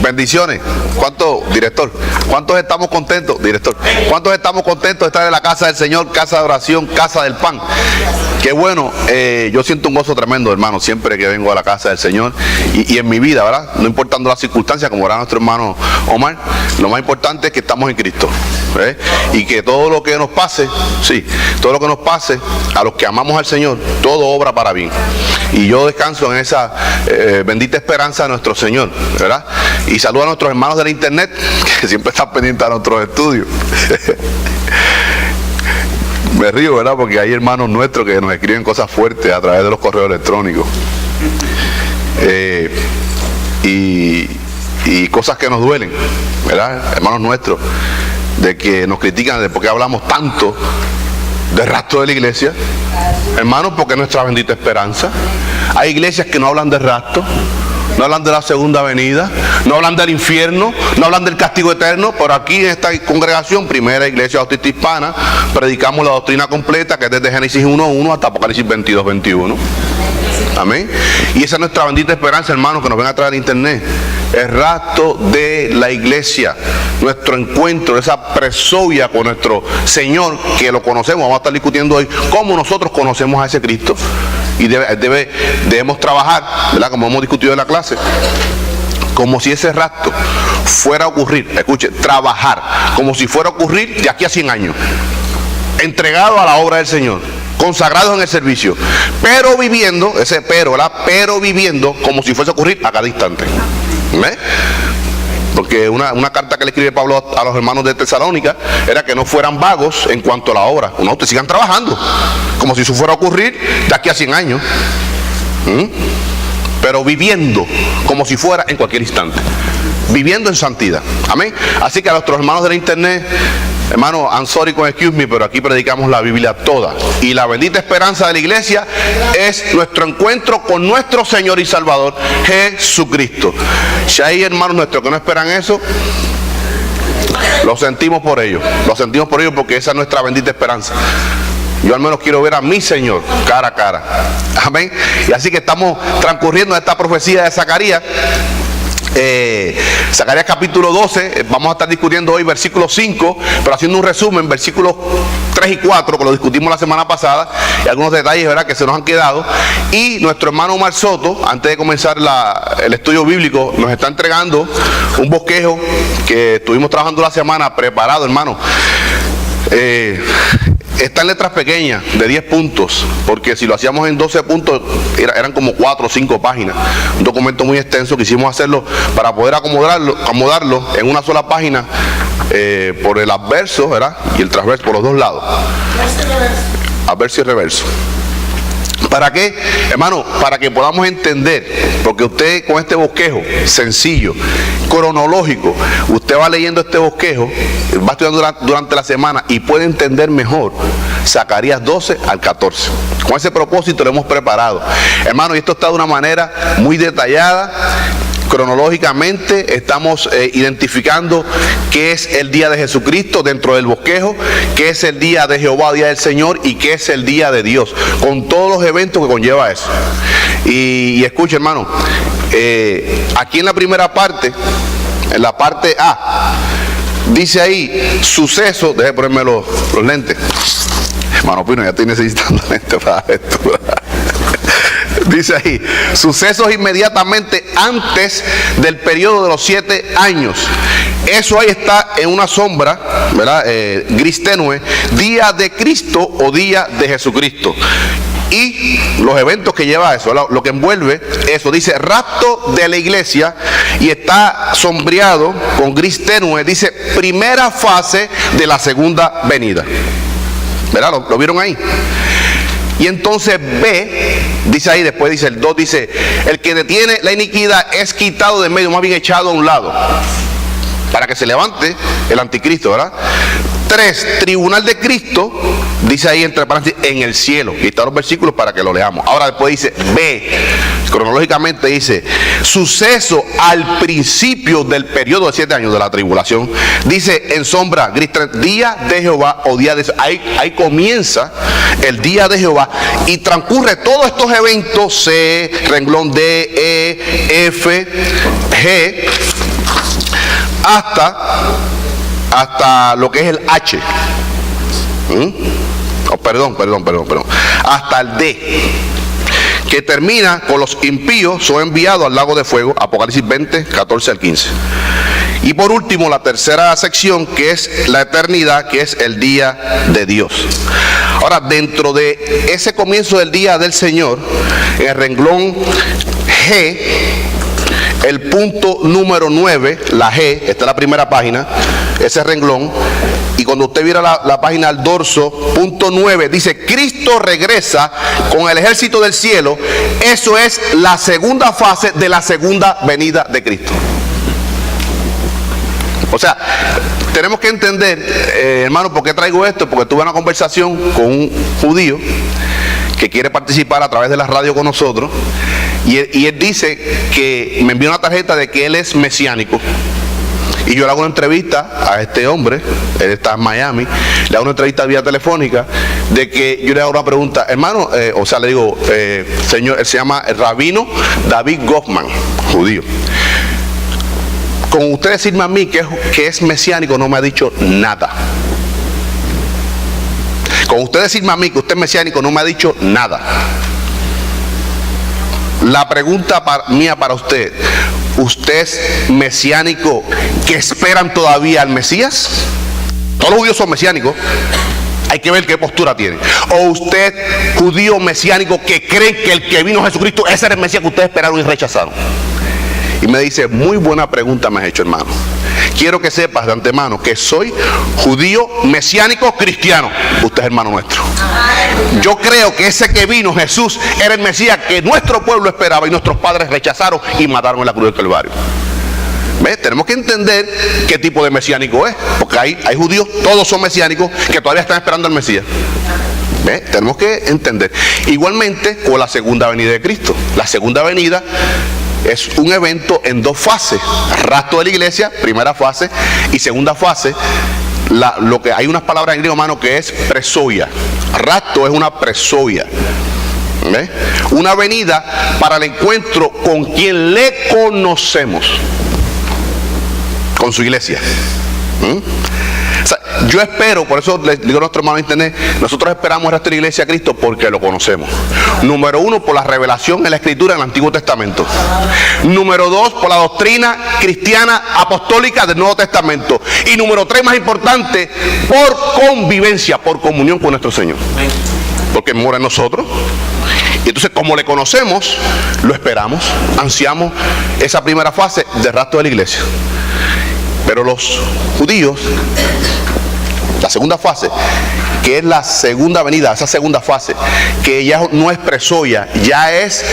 Bendiciones. ¿Cuántos, director? ¿Cuántos estamos contentos, director? ¿Cuántos estamos contentos de estar en la casa del Señor, casa de oración, casa del pan? Qué bueno, yo siento un gozo tremendo, hermano, siempre que vengo a la casa del Señor y en mi vida, ¿verdad? No importando las circunstancias, como era nuestro hermano Omar, lo más importante es que estamos en Cristo, ¿eh? Y que todo lo que nos pase, sí, todo lo que nos pase, a los que amamos al Señor, todo obra para bien. Y yo descanso en esa bendita esperanza de nuestro Señor, ¿verdad? Y saludo a nuestros hermanos de la internet, que siempre están pendientes a nuestros estudios. Me río, ¿verdad? Porque hay hermanos nuestros que nos escriben cosas fuertes a través de los correos electrónicos. Y cosas que nos duelen, ¿verdad? Hermanos nuestros, de que nos critican de por qué hablamos tanto del rapto de la iglesia. Hermanos, porque es nuestra bendita esperanza. Hay iglesias que no hablan del rapto, no hablan de la segunda venida, no hablan del infierno, no hablan del castigo eterno. Pero aquí en esta congregación, Primera Iglesia Bautista Hispana, predicamos la doctrina completa, que es desde Génesis 1:1 hasta Apocalipsis 22:21. Amén. Y esa es nuestra bendita esperanza, hermanos, que nos ven a través de internet. El rapto de la iglesia, nuestro encuentro, esa presovia con nuestro Señor, que lo conocemos. Vamos a estar discutiendo hoy cómo nosotros conocemos a ese Cristo. Y debemos trabajar, ¿verdad? Como hemos discutido en la clase, como si ese rapto fuera a ocurrir. Escuche, trabajar como si fuera a ocurrir de aquí a 100 años, entregado a la obra del Señor, consagrados en el servicio, pero viviendo, ese pero, ¿verdad? Pero viviendo como si fuese a ocurrir a cada instante. ¿Ves? Porque una carta que le escribe Pablo a los hermanos de Tesalónica era que no fueran vagos en cuanto a la obra. No, ustedes sigan trabajando como si eso fuera a ocurrir de aquí a 100 años. Pero viviendo como si fuera en cualquier instante, viviendo en santidad. Amén. Así que a nuestros hermanos de la internet, hermano, I'm sorry con excuse me, pero aquí predicamos la Biblia toda. Y la bendita esperanza de la iglesia es nuestro encuentro con nuestro Señor y Salvador, Jesucristo. Si hay hermanos nuestros que no esperan eso, lo sentimos por ellos. Lo sentimos por ellos, porque esa es nuestra bendita esperanza. Yo al menos quiero ver a mi Señor cara a cara. Amén. Y así que estamos transcurriendo esta profecía de Zacarías. Zacarías capítulo 12, vamos a estar discutiendo hoy versículo 5, pero haciendo un resumen, versículos 3 y 4, que lo discutimos la semana pasada, y algunos detalles, ¿verdad?, que se nos han quedado. Y nuestro hermano Omar Soto, antes de comenzar el estudio bíblico, nos está entregando un bosquejo que estuvimos trabajando la semana, preparado, hermano. Está en letras pequeñas de 10 puntos, porque si lo hacíamos en 12 puntos eran como 4 o 5 páginas. Un documento muy extenso, quisimos hacerlo para poder acomodarlo en una sola página, por el adverso, ¿verdad?, y el transverso, por los dos lados. Adverso y reverso. ¿Para qué, hermano? Para que podamos entender, porque usted con este bosquejo sencillo, cronológico, usted va leyendo este bosquejo, va estudiando durante la semana y puede entender mejor Zacarías 12 al 14. Con ese propósito lo hemos preparado, hermano, y esto está de una manera muy detallada. Cronológicamente estamos identificando qué es el día de Jesucristo dentro del bosquejo, qué es el día de Jehová, día del Señor, y qué es el día de Dios, con todos los eventos que conlleva eso. Y escuche, hermano, aquí en la primera parte, en la parte A, dice ahí, suceso, déjeme ponerme los lentes. Hermano Pino, ya estoy necesitando lentes para esto. Dice ahí, sucesos inmediatamente antes del periodo de los 7 años. Eso ahí está en una sombra, ¿verdad? Gris tenue, día de Cristo o día de Jesucristo. Y los eventos que lleva eso, lo que envuelve eso, dice rapto de la iglesia, y está sombreado con gris tenue, dice primera fase de la segunda venida. ¿Verdad? ¿Lo vieron ahí? Y entonces B, dice ahí, después dice el 2, dice, el que detiene la iniquidad es quitado de medio, más bien echado a un lado, para que se levante el anticristo, ¿verdad? 3, tribunal de Cristo, dice ahí entre paréntesis, en el cielo. Y están los versículos para que lo leamos. Ahora después dice B, cronológicamente dice, suceso al principio del periodo de 7 años de la tribulación. Dice en sombra, gris, día de Jehová o día de... Ahí comienza el día de Jehová y transcurre todos estos eventos, C, renglón D, E, F, G, hasta lo que es el H. Oh, perdón. Hasta el D, que termina con los impíos son enviados al lago de fuego, Apocalipsis 20, 14 al 15. Y por último, la tercera sección, que es la eternidad, que es el día de Dios. Ahora, dentro de ese comienzo del día del Señor, en el renglón G, el punto número 9, la G, esta es la primera página, ese renglón, y cuando usted viera la página al dorso, punto 9, dice: Cristo regresa con el ejército del cielo. Eso es la segunda fase de la segunda venida de Cristo. O sea, tenemos que entender, hermano, ¿por qué traigo esto? Porque tuve una conversación con un judío que quiere participar a través de la radio con nosotros, y él dice que me envió una tarjeta de que él es mesiánico. Y yo le hago una entrevista a este hombre, él está en Miami, le hago una entrevista vía telefónica, de que yo le hago una pregunta, hermano, le digo, señor, él se llama el rabino David Goffman, judío. Con usted decirme a mí que es mesiánico no me ha dicho nada. Con usted decirme a mí que usted es mesiánico no me ha dicho nada. La pregunta mía para usted: ¿usted es mesiánico que esperan todavía al Mesías? Todos los judíos son mesiánicos. Hay que ver qué postura tiene. ¿O usted, judío mesiánico, que creen que el que vino Jesucristo, ese era el Mesías que ustedes esperaron y rechazaron? Y me dice: muy buena pregunta me has hecho, hermano. Quiero que sepas de antemano que soy judío mesiánico cristiano. Usted es hermano nuestro. Yo creo que ese que vino, Jesús, era el Mesías que nuestro pueblo esperaba y nuestros padres rechazaron y mataron en la cruz del Calvario. ¿Ves? Tenemos que entender qué tipo de mesiánico es, porque hay judíos, todos son mesiánicos, que todavía están esperando al Mesías. ¿Ves? Tenemos que entender. Igualmente con la segunda venida de Cristo. La segunda venida es un evento en dos fases: rapto de la iglesia, primera fase, y segunda fase, lo que hay unas palabras en griego, hermano, que es presoia. Rapto es una presoia. ¿Ves? Una venida para el encuentro con quien le conocemos, con su iglesia. O sea, yo espero, por eso les digo a nuestro hermano en internet, nosotros esperamos el resto de la iglesia a Cristo porque lo conocemos. Número uno, por la revelación en la Escritura en el Antiguo Testamento. Número dos, por la doctrina cristiana apostólica del Nuevo Testamento. Y número tres, más importante, por convivencia, por comunión con nuestro Señor. Porque mora en nosotros. Y entonces, como le conocemos, lo esperamos, ansiamos esa primera fase del rapto de la iglesia. Pero los judíos, la segunda fase, que es la segunda venida, esa segunda fase, que ya no es presoia, ya es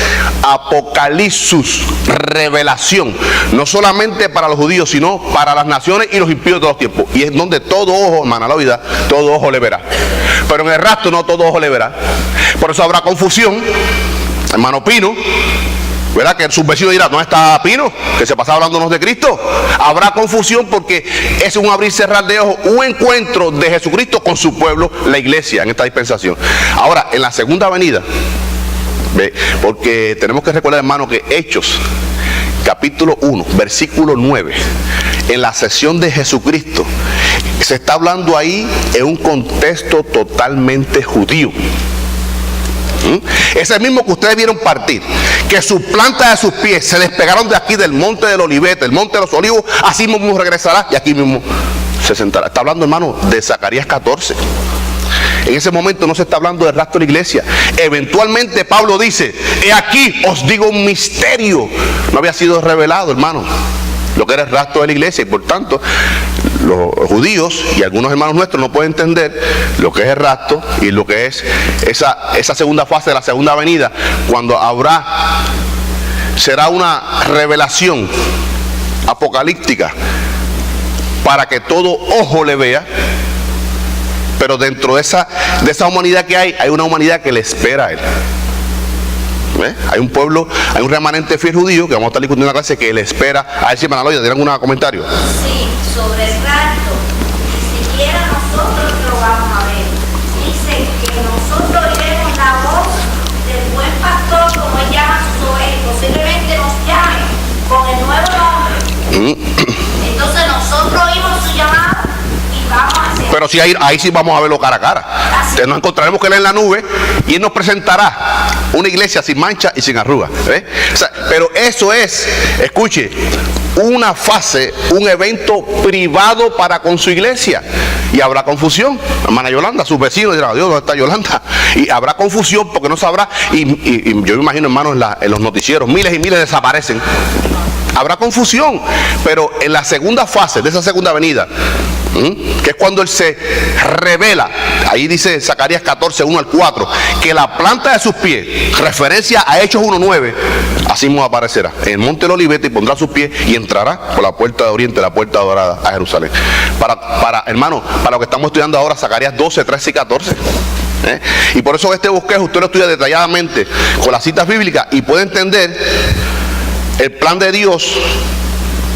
apocalipsis, revelación, no solamente para los judíos, sino para las naciones y los impíos de todos los tiempos. Y es donde todo ojo, hermana, la vida, todo ojo le verá. Pero en el rapto no todo ojo le verá. Por eso habrá confusión, hermano Pino, ¿verdad? Que sus vecinos dirán: ¿dónde está Pino? Que se pasaba hablándonos de Cristo. Habrá confusión porque es un abrir y cerrar de ojos, un encuentro de Jesucristo con su pueblo, la iglesia, en esta dispensación. Ahora, en la segunda venida, ¿ve? Porque tenemos que recordar, hermano, que Hechos, capítulo 1, versículo 9, en la sesión de Jesucristo, se está hablando ahí en un contexto totalmente judío. Es el mismo que ustedes vieron partir, que sus plantas de sus pies se despegaron de aquí del monte del Olivete, el monte de los Olivos, así mismo regresará y aquí mismo se sentará. Está hablando, hermano, de Zacarías 14. En ese momento no se está hablando del rapto de la iglesia. Eventualmente Pablo dice: he aquí os digo un misterio. No había sido revelado, hermano, lo que era el rapto de la iglesia, y por tanto los judíos y algunos hermanos nuestros no pueden entender lo que es el rapto y lo que es esa segunda fase de la segunda venida, cuando será una revelación apocalíptica para que todo ojo le vea. Pero dentro de esa humanidad que hay una humanidad que le espera a él. Hay un pueblo, hay un remanente fiel judío que vamos a estar discutiendo en la clase que le espera a él. Si hermana Loida, ¿tienen algún comentario? Sí, sobre el rapto, ni siquiera nosotros lo vamos a ver. Dice que nosotros oiremos la voz del buen pastor, como él llama a sus ovejas, posiblemente nos llame con el nuevo nombre, Entonces nosotros oímos su llamado y vamos a hacer. Pero sí, ahí sí vamos a verlo cara a cara. Entonces nos encontraremos con él en la nube y él nos presentará una iglesia sin mancha y sin arruga. O sea, pero eso es, escuche, una fase, un evento privado para con su iglesia. Y habrá confusión. Hermana Yolanda, sus vecinos dirán, Dios, ¿dónde está Yolanda? Y habrá confusión porque no sabrá. Y yo me imagino, hermanos, en los noticieros, miles y miles desaparecen. Habrá confusión, pero en la segunda fase de esa segunda venida, que es cuando él se revela, ahí dice Zacarías 14, 1 al 4, que la planta de sus pies, referencia a Hechos 1:9, así mismo aparecerá en el monte del Olivete y pondrá sus pies y entrará por la puerta de oriente, la puerta dorada a Jerusalén. Hermano, para lo que estamos estudiando ahora, Zacarías 12, 13 y 14. Y por eso este bosquejo usted lo estudia detalladamente con las citas bíblicas y puede entender el plan de Dios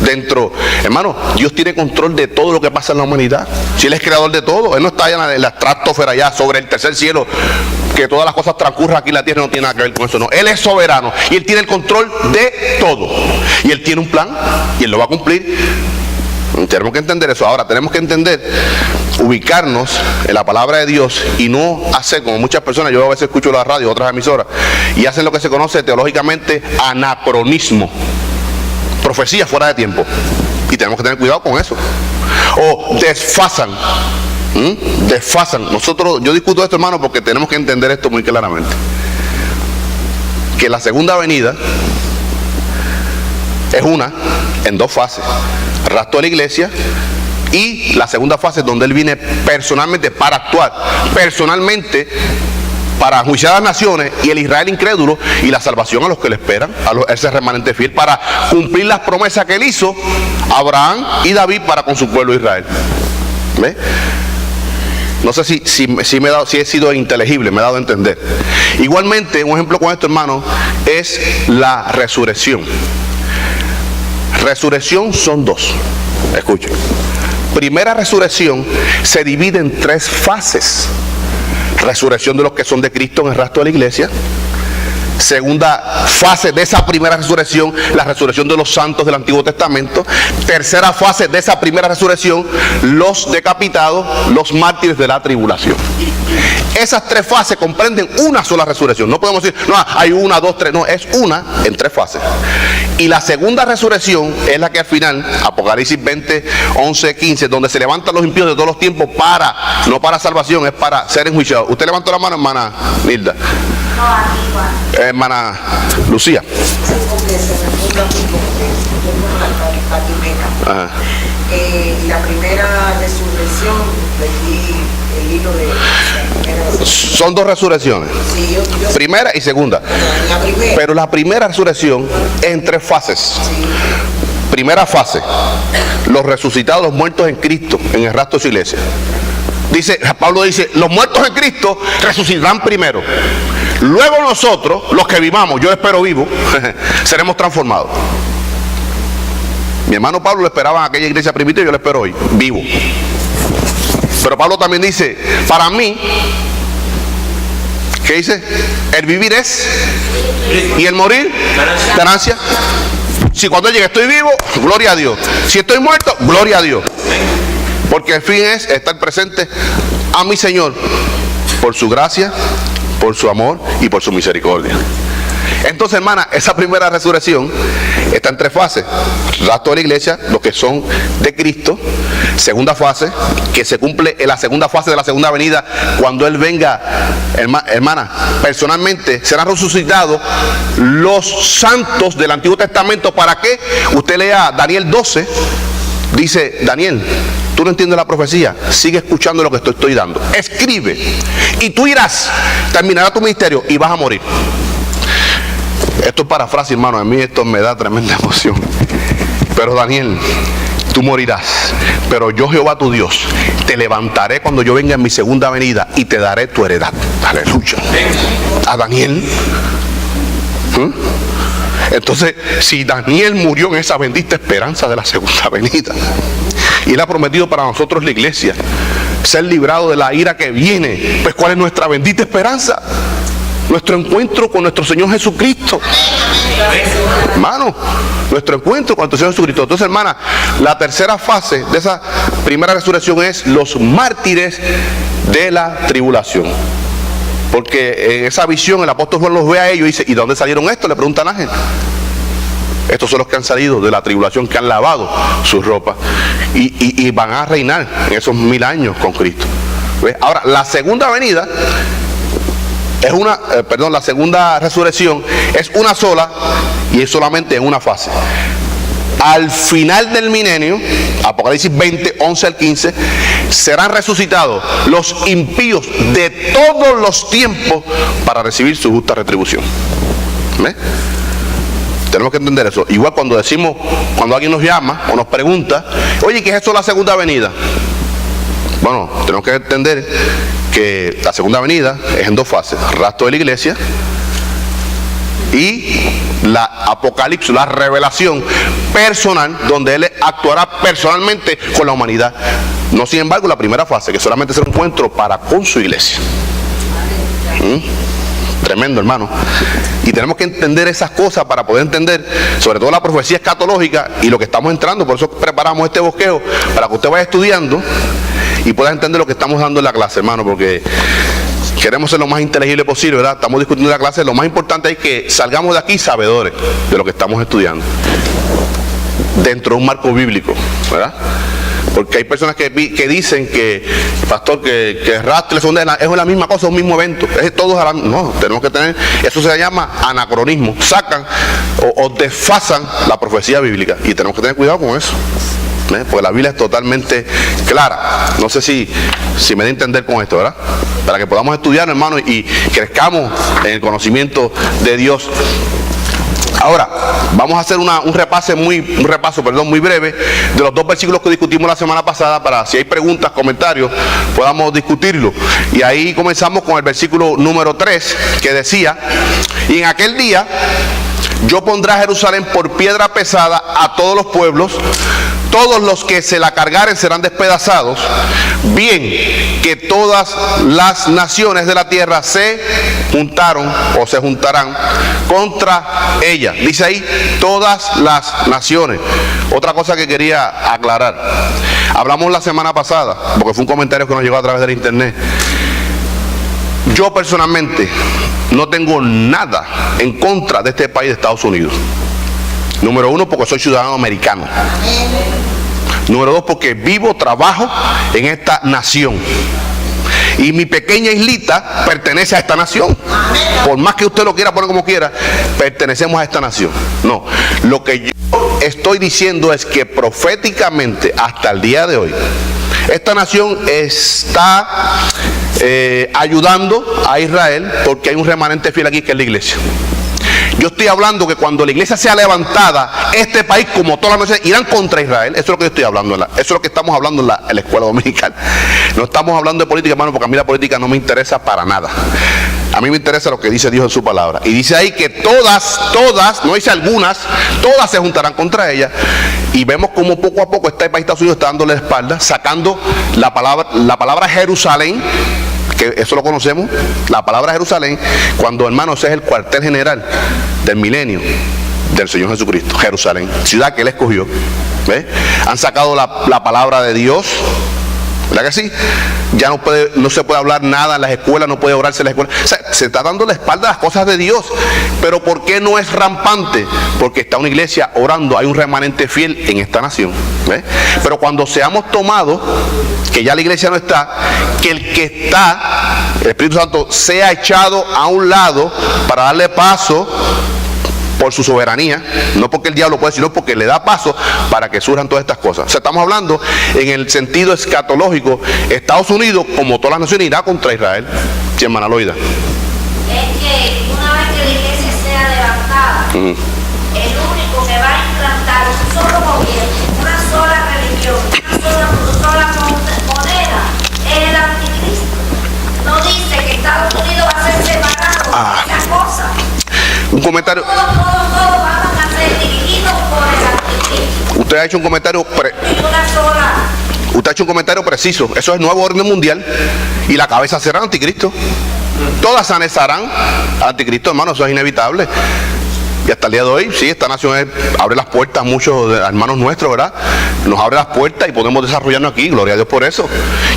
dentro. Hermano, Dios tiene control de todo lo que pasa en la humanidad. Si Él es creador de todo, Él no está allá en la estratosfera, allá sobre el tercer cielo, que todas las cosas transcurran aquí en la tierra, no tiene nada que ver con eso. No, Él es soberano y Él tiene el control de todo. Y Él tiene un plan y Él lo va a cumplir. Tenemos que entender eso. Ahora tenemos que entender, ubicarnos en la palabra de Dios y no hacer como muchas personas. Yo a veces escucho la radio, otras emisoras, y hacen lo que se conoce teológicamente anacronismo, profecía fuera de tiempo, y tenemos que tener cuidado con eso. O desfasan. Desfasan. Yo discuto esto, hermano, porque tenemos que entender esto muy claramente, que la segunda venida es en dos fases: rapto de la iglesia y la segunda fase donde Él viene personalmente para actuar, personalmente para enjuiciar a las naciones y el Israel incrédulo y la salvación a los que le esperan, a ese remanente fiel, para cumplir las promesas que Él hizo a Abraham y David para con su pueblo Israel. ¿Ve? No sé si he sido inteligible, me he dado a entender. Igualmente, un ejemplo con esto, hermano, es la resurrección. Resurrección son dos. Escuchen. Primera resurrección se divide en tres fases. Resurrección de los que son de Cristo en el rapto de la iglesia. Segunda fase de esa primera resurrección, la resurrección de los santos del Antiguo Testamento. Tercera fase de esa primera resurrección, los decapitados, los mártires de la tribulación. Esas tres fases comprenden una sola resurrección. No podemos decir, no, hay una, dos, tres. No, es una en tres fases. Y la segunda resurrección es la que al final, Apocalipsis 20, 11, 15, donde se levantan los impíos de todos los tiempos no para salvación, es para ser enjuiciados. ¿Usted levantó la mano, hermana Nilda? No, aquí igual. Hermana Lucía. Sí, porque se me funda mucho, porque yo tengo una patimena. Ajá. La primera resurrección, leí el hilo de la primera resurrección. Son dos resurrecciones. Sí, yo Primera y segunda. la primera. Pero la primera resurrección en tres fases. Sí. Primera fase, los resucitados, los muertos en Cristo, en el rapto de su iglesia. Pablo dice, los muertos en Cristo resucitarán primero. Luego nosotros, los que vivamos, yo espero vivo, seremos transformados. Mi hermano Pablo lo esperaba en aquella iglesia primitiva y yo lo espero hoy, vivo. Pero Pablo también dice, para mí, ¿qué dice? El vivir es y el morir, ganancia. Si cuando llegue estoy vivo, gloria a Dios. Si estoy muerto, gloria a Dios. Porque el fin es estar presente a mi Señor por su gracia, por su amor y por su misericordia. Entonces, hermana, esa primera resurrección está en tres fases. Rapto de la iglesia, los que son de Cristo. Segunda fase, que se cumple en la segunda fase de la segunda venida, cuando Él venga, hermana, personalmente serán resucitados los santos del Antiguo Testamento. ¿Para qué? Usted lea Daniel 12, dice, Daniel, tú no entiendes la profecía, sigue escuchando lo que te estoy dando. Escribe, y tú irás, terminará tu ministerio y vas a morir. Esto es parafrase, hermano, a mí esto me da tremenda emoción. Pero Daniel, tú morirás, pero yo, Jehová tu Dios, te levantaré cuando yo venga en mi segunda venida y te daré tu heredad. Aleluya. A Daniel. Entonces, si Daniel murió en esa bendita esperanza de la segunda venida, y Él ha prometido para nosotros, la iglesia, ser librado de la ira que viene, pues ¿cuál es nuestra bendita esperanza? Nuestro encuentro con nuestro Señor Jesucristo. Hermano, nuestro encuentro con nuestro Señor Jesucristo. Entonces, hermana, la tercera fase de esa primera resurrección es los mártires de la tribulación. Porque en esa visión el apóstol Juan los ve a ellos y dice, ¿y de dónde salieron estos? Le pregunta al ángel. Estos son los que han salido de la tribulación, que han lavado sus ropas y van a reinar en esos 1000 años con Cristo. ¿Ves? Ahora, la segunda venida es la segunda resurrección es una sola y es solamente en una fase. Al final del milenio, Apocalipsis 20, 11 al 15, serán resucitados los impíos de todos los tiempos para recibir su justa retribución. ¿Ves? Tenemos que entender eso. Igual cuando alguien nos llama o nos pregunta, oye, ¿qué es eso de la segunda venida? Bueno, tenemos que entender que la segunda venida es en dos fases: rapto de la iglesia y la apocalipsis, la revelación personal, donde Él actuará personalmente con la humanidad. No, sin embargo, la primera fase, que solamente es un encuentro para con su iglesia. Tremendo, hermano. Y tenemos que entender esas cosas para poder entender, sobre todo la profecía escatológica y lo que estamos entrando. Por eso preparamos este bosquejo, para que usted vaya estudiando y pueda entender lo que estamos dando en la clase, hermano, porque queremos ser lo más inteligible posible, ¿verdad? Estamos discutiendo la clase. Lo más importante es que salgamos de aquí sabedores de lo que estamos estudiando, dentro de un marco bíblico, ¿verdad? Porque hay personas que dicen que, pastor, que rapto y la segunda es la misma cosa, un mismo evento. No, tenemos que tener, eso se llama anacronismo. Sacan o desfasan la profecía bíblica y tenemos que tener cuidado con eso. Porque la Biblia es totalmente clara. No sé si me da a entender con esto, ¿verdad? Para que podamos estudiar, hermano, y crezcamos en el conocimiento de Dios. Ahora, vamos a hacer un repaso muy breve de los dos versículos que discutimos la semana pasada, para si hay preguntas, comentarios, podamos discutirlo. Y ahí comenzamos con el versículo número 3, que decía: y en aquel día yo pondré a Jerusalén por piedra pesada a todos los pueblos, todos los que se la cargaren serán despedazados, bien que todas las naciones de la tierra se juntaron o se juntarán contra ella. Dice ahí, todas las naciones. Otra cosa que quería aclarar, hablamos la semana pasada, porque fue un comentario que nos llegó a través del internet. Yo personalmente no tengo nada en contra de este país de Estados Unidos. Número uno, porque soy ciudadano americano. Número dos, porque vivo, trabajo en esta nación. Y mi pequeña islita pertenece a esta nación. Por más que usted lo quiera poner como quiera, pertenecemos a esta nación. No, lo que yo estoy diciendo es que proféticamente, hasta el día de hoy, esta nación está ayudando a Israel, porque hay un remanente fiel aquí, que es la iglesia. Yo estoy hablando que cuando la iglesia sea levantada, este país, como todas las naciones, irán contra Israel. Eso es lo que yo estoy hablando, eso es lo que estamos hablando en la escuela dominical. No estamos hablando de política, hermano, porque a mí la política no me interesa para nada. A mí me interesa lo que dice Dios en su palabra. Y dice ahí que todas, no dice algunas, todas se juntarán contra ella. Y vemos como poco a poco este país, Estados Unidos, está dándole la espalda, sacando la palabra Jerusalén, que eso lo conocemos, la palabra Jerusalén, cuando, hermanos, es el cuartel general del milenio del Señor Jesucristo. Jerusalén, ciudad que Él escogió. ¿Ves? Han sacado la palabra de Dios, ¿verdad que sí? Ya no se puede hablar nada en las escuelas, no puede orarse en las escuelas. O sea, se está dando la espalda a las cosas de Dios. Pero ¿por qué no es rampante? Porque está una iglesia orando, hay un remanente fiel en esta nación. ¿Ves? Pero cuando seamos tomados, que ya la iglesia no está, que el que está, el Espíritu Santo, sea echado a un lado para darle paso por su soberanía, no porque el diablo puede, sino porque le da paso para que surjan todas estas cosas. O sea, estamos hablando en el sentido escatológico. Estados Unidos, como todas las naciones, irá contra Israel. Sí, hermana Loida. Es que una vez que la iglesia sea levantada, el único que va a implantar un solo gobierno, una sola religión, una sola moneda, es el anticristo. No dice que Estados Unidos va a ser separado de esa cosa. Un comentario. Todos van a ser dirigidos por el anticristo. Usted ha hecho un comentario. Usted ha hecho un comentario preciso. Eso es nuevo orden mundial. Y la cabeza será anticristo. Todas anexarán al anticristo, hermano. Eso es inevitable. Y hasta el día de hoy, sí, esta nación abre las puertas a muchos hermanos nuestros, ¿verdad? Nos abre las puertas y podemos desarrollarnos aquí, gloria a Dios por eso.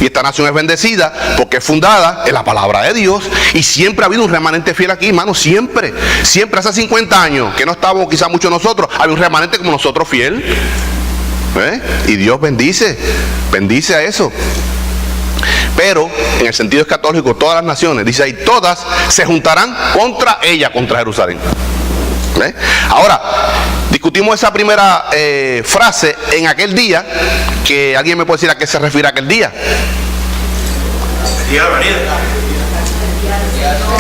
Y esta nación es bendecida porque es fundada en la palabra de Dios. Y siempre ha habido un remanente fiel aquí, hermano, siempre. Siempre, hace 50 años, que no estábamos quizás muchos nosotros, había un remanente como nosotros fiel. Y Dios bendice a eso. Pero en el sentido escatológico, todas las naciones, dice ahí, todas se juntarán contra ella, contra Jerusalén. Ahora, discutimos esa primera frase en aquel día, que alguien me puede decir a qué se refiere aquel día.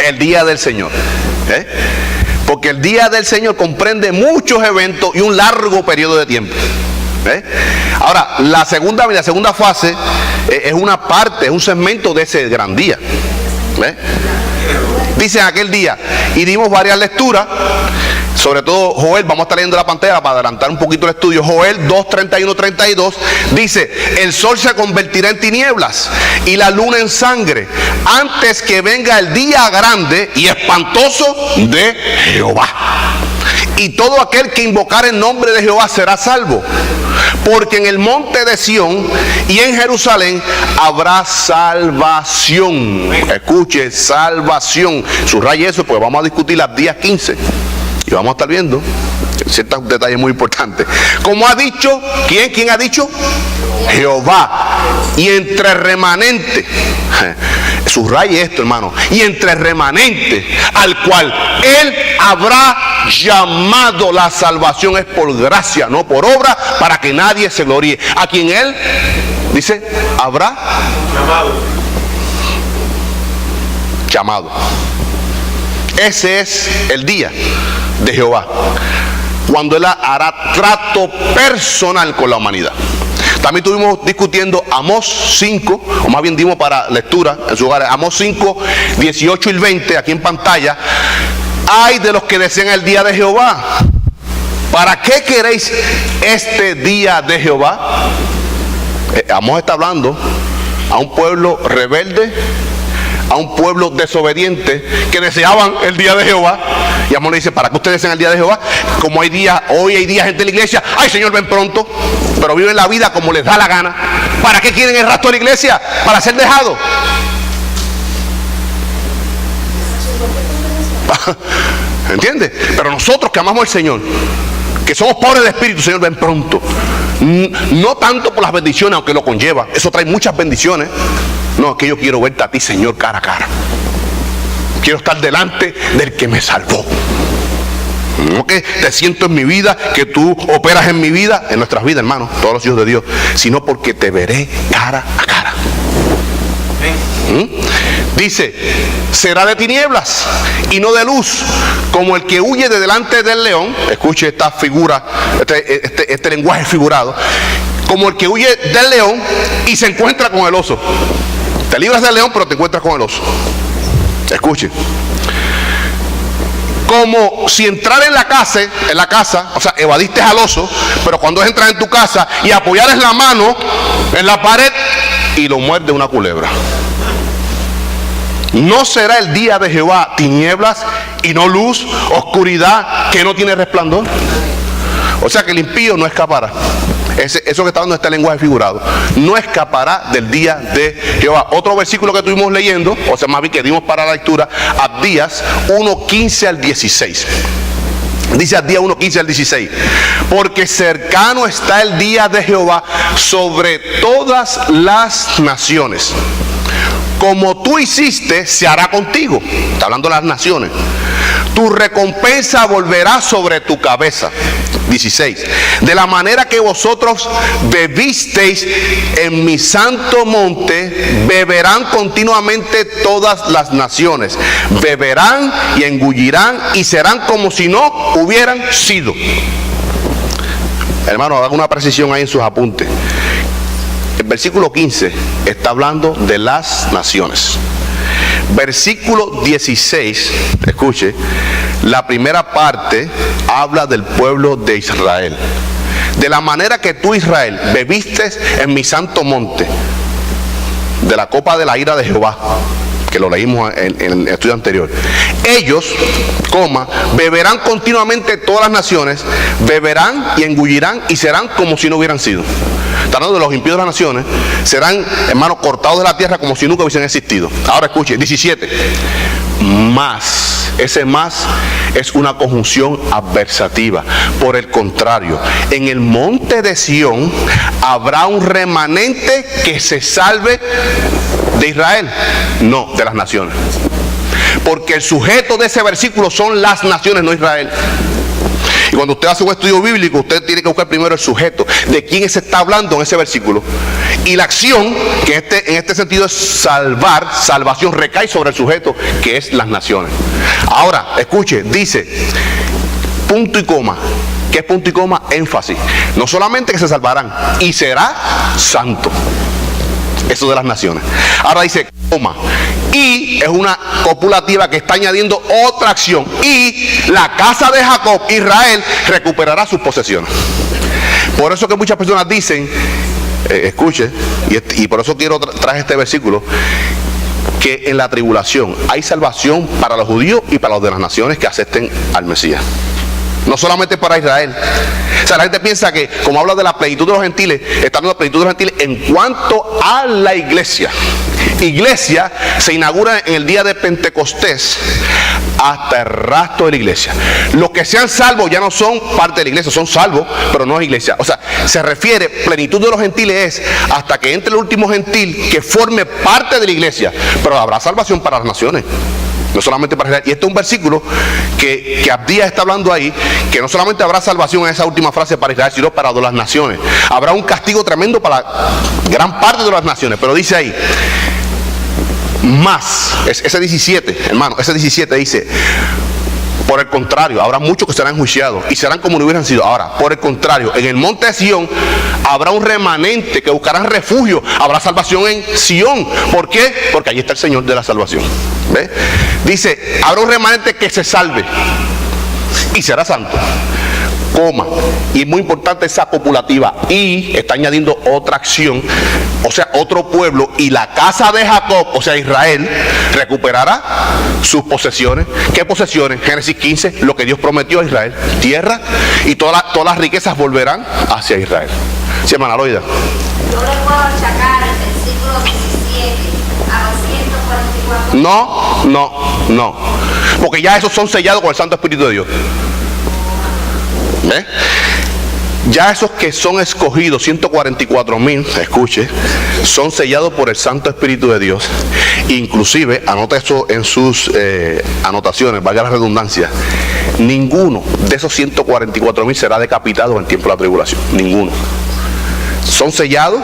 El día del Señor. Porque el día del Señor comprende muchos eventos y un largo periodo de tiempo. Ahora, la segunda fase es una parte, es un segmento de ese gran día. Dice en aquel día, y dimos varias lecturas, sobre todo Joel, vamos a estar leyendo la pantalla para adelantar un poquito el estudio. Joel 2, 31, 32 dice: el sol se convertirá en tinieblas y la luna en sangre antes que venga el día grande y espantoso de Jehová. Y todo aquel que invocar el nombre de Jehová será salvo, porque en el monte de Sión y en Jerusalén habrá salvación. Escuche, salvación. Subraye eso, porque vamos a discutir las días 15 y vamos a estar viendo ciertos detalles muy importantes. Como ha dicho, ¿quién ha dicho? Jehová. Y entre remanente, subraye esto, hermano, y entre remanente al cual él habrá llamado. La salvación es por gracia, no por obra, para que nadie se gloríe. A quien él, dice, habrá llamado. Ese es el día de Jehová, cuando él hará trato personal con la humanidad. También estuvimos discutiendo Amós 5, o más bien dimos para lectura en su hogar, Amós 5, 18 y 20, aquí en pantalla. Ay de los que desean el día de Jehová. ¿Para qué queréis este día de Jehová? Amós está hablando a un pueblo rebelde, a un pueblo desobediente que deseaban el día de Jehová. Y Amós le dice: ¿para qué ustedes desean el día de Jehová? Como hoy hay días gente de la iglesia, ay Señor, ven pronto, pero viven la vida como les da la gana. ¿Para qué quieren el rastro de la iglesia? Para ser dejados. ¿Entiendes? Pero nosotros que amamos al Señor, que somos pobres de espíritu, Señor, ven pronto. No tanto por las bendiciones, aunque lo conlleva, eso trae muchas bendiciones. No, es que yo quiero verte a ti, Señor, cara a cara. Quiero estar delante del que me salvó. No que te siento en mi vida, que tú operas en mi vida, en nuestras vidas, hermanos, todos los hijos de Dios, sino porque te veré cara a cara. Dice: será de tinieblas y no de luz, como el que huye de delante del león. Escuche esta figura, este lenguaje figurado. Como el que huye del león y se encuentra con el oso. Te libras del león, pero te encuentras con el oso. Escuche. Como si entrar en la casa, o sea, evadiste al oso, pero cuando entras en tu casa y apoyares la mano en la pared y lo muerde una culebra. ¿No será el día de Jehová tinieblas y no luz, oscuridad que no tiene resplandor? O sea que el impío no escapará. Eso que está dando este lenguaje figurado, no escapará del día de Jehová. Otro versículo que estuvimos leyendo, o sea, más bien que dimos para la lectura, Abdías 1:15 al 16. Dice Abdías 1:15 al 16: porque cercano está el día de Jehová sobre todas las naciones. Como tú hiciste, se hará contigo. Está hablando de las naciones. Tu recompensa volverá sobre tu cabeza. 16. De la manera que vosotros bebisteis en mi santo monte, beberán continuamente todas las naciones. Beberán y engullirán y serán como si no hubieran sido. Hermano, haga una precisión ahí en sus apuntes. El versículo 15 está hablando de las naciones. Versículo 16, escuche, la primera parte habla del pueblo de Israel. De la manera que tú, Israel, bebiste en mi santo monte, de la copa de la ira de Jehová. que lo leímos en el estudio anterior. Ellos, beberán continuamente todas las naciones, beberán y engullirán y serán como si no hubieran sido. Está hablando de los impíos de las naciones, serán, hermanos, cortados de la tierra como si nunca hubiesen existido. Ahora escuche, 17. Más, ese más es una conjunción adversativa. Por el contrario, en el monte de Sión habrá un remanente que se salve de Israel, no de las naciones. Porque el sujeto de ese versículo son las naciones, no Israel. Y cuando usted hace un estudio bíblico, usted tiene que buscar primero el sujeto, de quién se está hablando en ese versículo. Y la acción, que en este sentido es salvar, salvación recae sobre el sujeto, que es las naciones. Ahora, escuche, dice, punto y coma. ¿Qué es punto y coma? Énfasis. No solamente que se salvarán, y será santo. Eso de las naciones. Ahora dice, coma. Y es una copulativa que está añadiendo otra acción. Y la casa de Jacob, Israel, recuperará sus posesiones. Por eso que muchas personas dicen, escuche, y por eso traje este versículo, que en la tribulación hay salvación para los judíos y para los de las naciones que acepten al Mesías. No solamente para Israel. O sea, la gente piensa que, como habla de la plenitud de los gentiles, está hablando de la plenitud de los gentiles en cuanto a la iglesia. Iglesia se inaugura en el día de Pentecostés hasta el rastro de la iglesia. Los que sean salvos ya no son parte de la iglesia, son salvos, pero no es iglesia. O sea, se refiere, plenitud de los gentiles es hasta que entre el último gentil que forme parte de la iglesia, pero habrá salvación para las naciones. No solamente para Israel. Y este es un versículo que Abdías está hablando ahí, que no solamente habrá salvación en esa última frase para Israel, sino para todas las naciones. Habrá un castigo tremendo para gran parte de las naciones. Pero dice ahí, más, ese 17, hermano, ese 17 dice, por el contrario, habrá muchos que serán enjuiciados y serán como no hubieran sido. Ahora, por el contrario, en el monte de Sión habrá un remanente que buscarán refugio. Habrá salvación en Sión. ¿Por qué? Porque allí está el Señor de la salvación. ¿Ve? Dice, habrá un remanente que se salve y será santo. Coma. Y muy importante esa copulativa. Y está añadiendo otra acción, o sea, otro pueblo. Y la casa de Jacob, o sea, Israel, recuperará sus posesiones. ¿Qué posesiones? Génesis 15, lo que Dios prometió a Israel. Tierra y todas las riquezas volverán hacia Israel. Sí, hermana Loida. Yo le puedo achacar el versículo 17 a los 144. No. Porque ya esos son sellados con el Santo Espíritu de Dios. ¿Eh? Ya esos que son escogidos, 144,000, escuche, son sellados por el Santo Espíritu de Dios. Inclusive, anota eso en sus anotaciones, valga la redundancia, ninguno de esos 144,000 será decapitado en el tiempo de la tribulación. Ninguno. Son sellados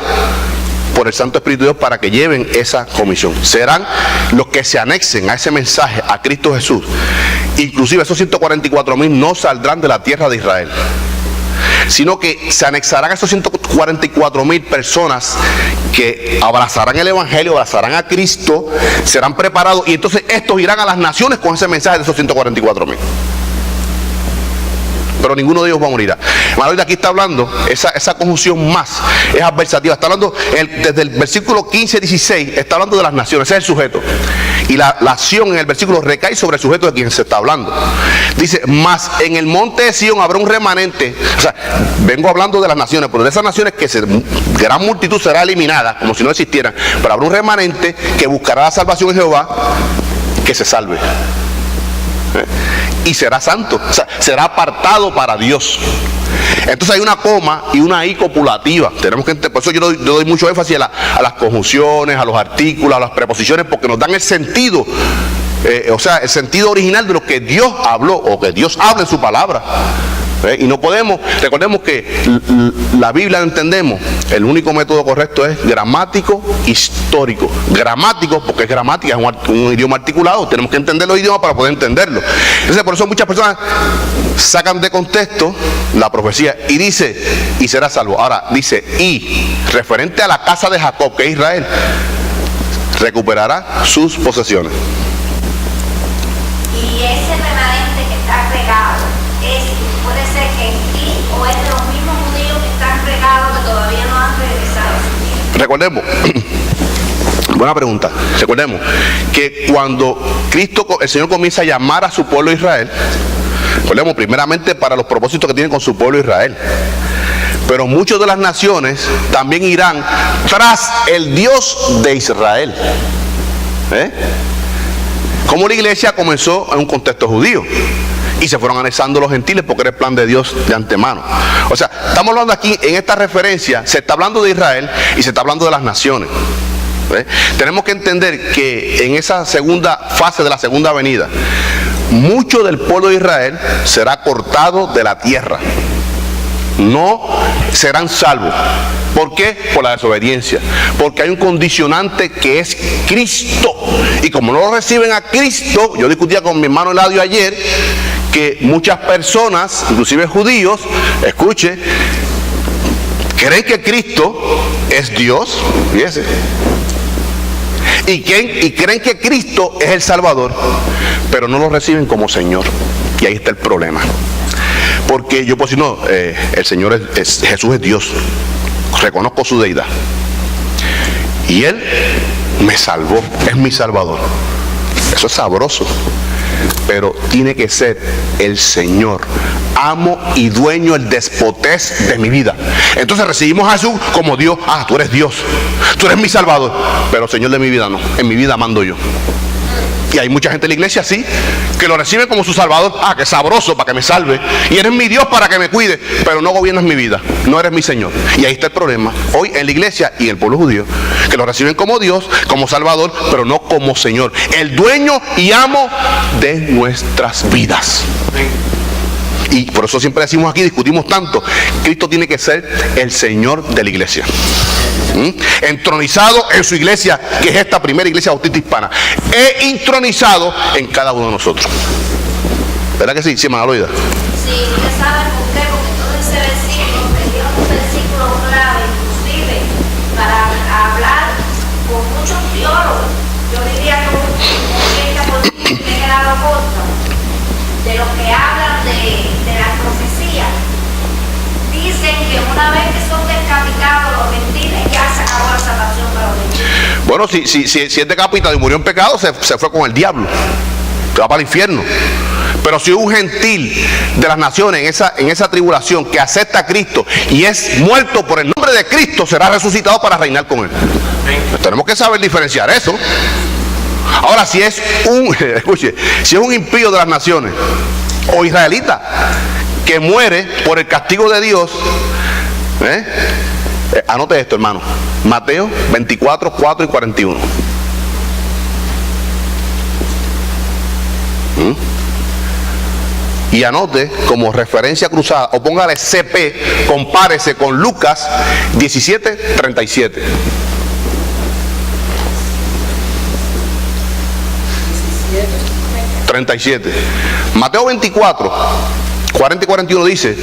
por el Santo Espíritu de Dios para que lleven esa comisión. Serán los que se anexen a ese mensaje a Cristo Jesús. Inclusive esos 144,000 no saldrán de la tierra de Israel, sino que se anexarán a esos 144,000 personas que abrazarán el Evangelio, abrazarán a Cristo, serán preparados y entonces estos irán a las naciones con ese mensaje de esos 144,000. Pero ninguno de ellos va a morir. Hermano, aquí está hablando, esa conjunción más es adversativa. Está hablando, desde el versículo 15-16, está hablando de las naciones, ese es el sujeto. Y la acción en el versículo recae sobre el sujeto de quien se está hablando. Dice, más en el monte de Sión habrá un remanente. O sea, vengo hablando de las naciones, pero de esas naciones que gran multitud será eliminada, como si no existieran. Pero habrá un remanente que buscará la salvación en Jehová, que se salve. Y será santo, o sea, será apartado para Dios. Entonces hay una coma y una I copulativa. Tenemos que, por eso yo doy mucho énfasis a las conjunciones, a los artículos, a las preposiciones, porque nos dan el sentido, o sea, el sentido original de lo que Dios habló o que Dios habla en su palabra. Y no podemos, recordemos que la Biblia entendemos, el único método correcto es gramático histórico. Gramático, porque es gramática, es un idioma articulado, tenemos que entender los idiomas para poder entenderlo. Entonces por eso muchas personas sacan de contexto la profecía y dice, y será salvo. Ahora dice, y, referente a la casa de Jacob, que es Israel, recuperará sus posesiones. Y ese remanente que está regado, puede ser gentil o es de los mismos judíos que están regados que todavía no han regresado a su tierra. Recordemos, Buena pregunta. Recordemos que cuando el Señor comienza a llamar a su pueblo Israel, recordemos primeramente para los propósitos que tiene con su pueblo Israel. Pero muchas de las naciones también irán tras el Dios de Israel. Como la iglesia comenzó en un contexto judío y se fueron anexando los gentiles porque era el plan de Dios de antemano. O sea, estamos hablando aquí, en esta referencia, se está hablando de Israel y se está hablando de las naciones. Tenemos que entender que en esa segunda fase de la segunda venida, mucho del pueblo de Israel será cortado de la tierra. No serán salvos. ¿Por qué? Por la desobediencia. Porque hay un condicionante que es Cristo. Y como no lo reciben a Cristo, yo discutía con mi hermano Eladio ayer, que muchas personas, inclusive judíos, escuche, creen que Cristo es Dios, fíjese, y creen que Cristo es el Salvador, pero no lo reciben como Señor. Y ahí está el problema. Porque yo puedo decir, no, el Señor Jesús es Dios, reconozco su deidad, y Él me salvó, es mi Salvador. Eso es sabroso, pero tiene que ser el Señor, amo y dueño, el despotés de mi vida. Entonces recibimos a Jesús como Dios. Ah, tú eres Dios, tú eres mi Salvador, pero Señor de mi vida no, en mi vida mando yo. Y hay mucha gente en la iglesia así, que lo recibe como su Salvador. Ah, qué sabroso, para que me salve. Y eres mi Dios para que me cuide, pero no gobiernas mi vida, no eres mi Señor. Y ahí está el problema hoy en la iglesia y en el pueblo judío, que lo reciben como Dios, como Salvador, pero no como Señor, el dueño y amo de nuestras vidas. Y por eso siempre decimos aquí, discutimos tanto, Cristo tiene que ser el Señor de la iglesia. Entronizado en su iglesia, que es esta primera iglesia bautista hispana, e intronizado en cada uno de nosotros. ¿Verdad que sí? Sí, hermana Loida. Sí, usted sabe por qué, porque todo ese versículo sería un versículo clave, inclusive para hablar con muchos teólogos. Yo diría que un 80% me he quedado corta de los que hablan de las profecías. Dicen que una vez que son decapitados los gentiles, ya se acabó la salvación para los gentiles. Bueno, si es decapitado y murió en pecado, se fue con el diablo, se va para el infierno. Pero si un gentil de las naciones en esa tribulación que acepta a Cristo y es muerto por el nombre de Cristo, será resucitado para reinar con Él. Pues tenemos que saber diferenciar eso. Ahora, si es un impío de las naciones o israelita que muere por el castigo de Dios, anote esto, hermano, Mateo 24, 4 y 41. Y anote como referencia cruzada, o póngale CP, compárese con Lucas 17, 37. 37. Mateo 24, 40 y 41 dice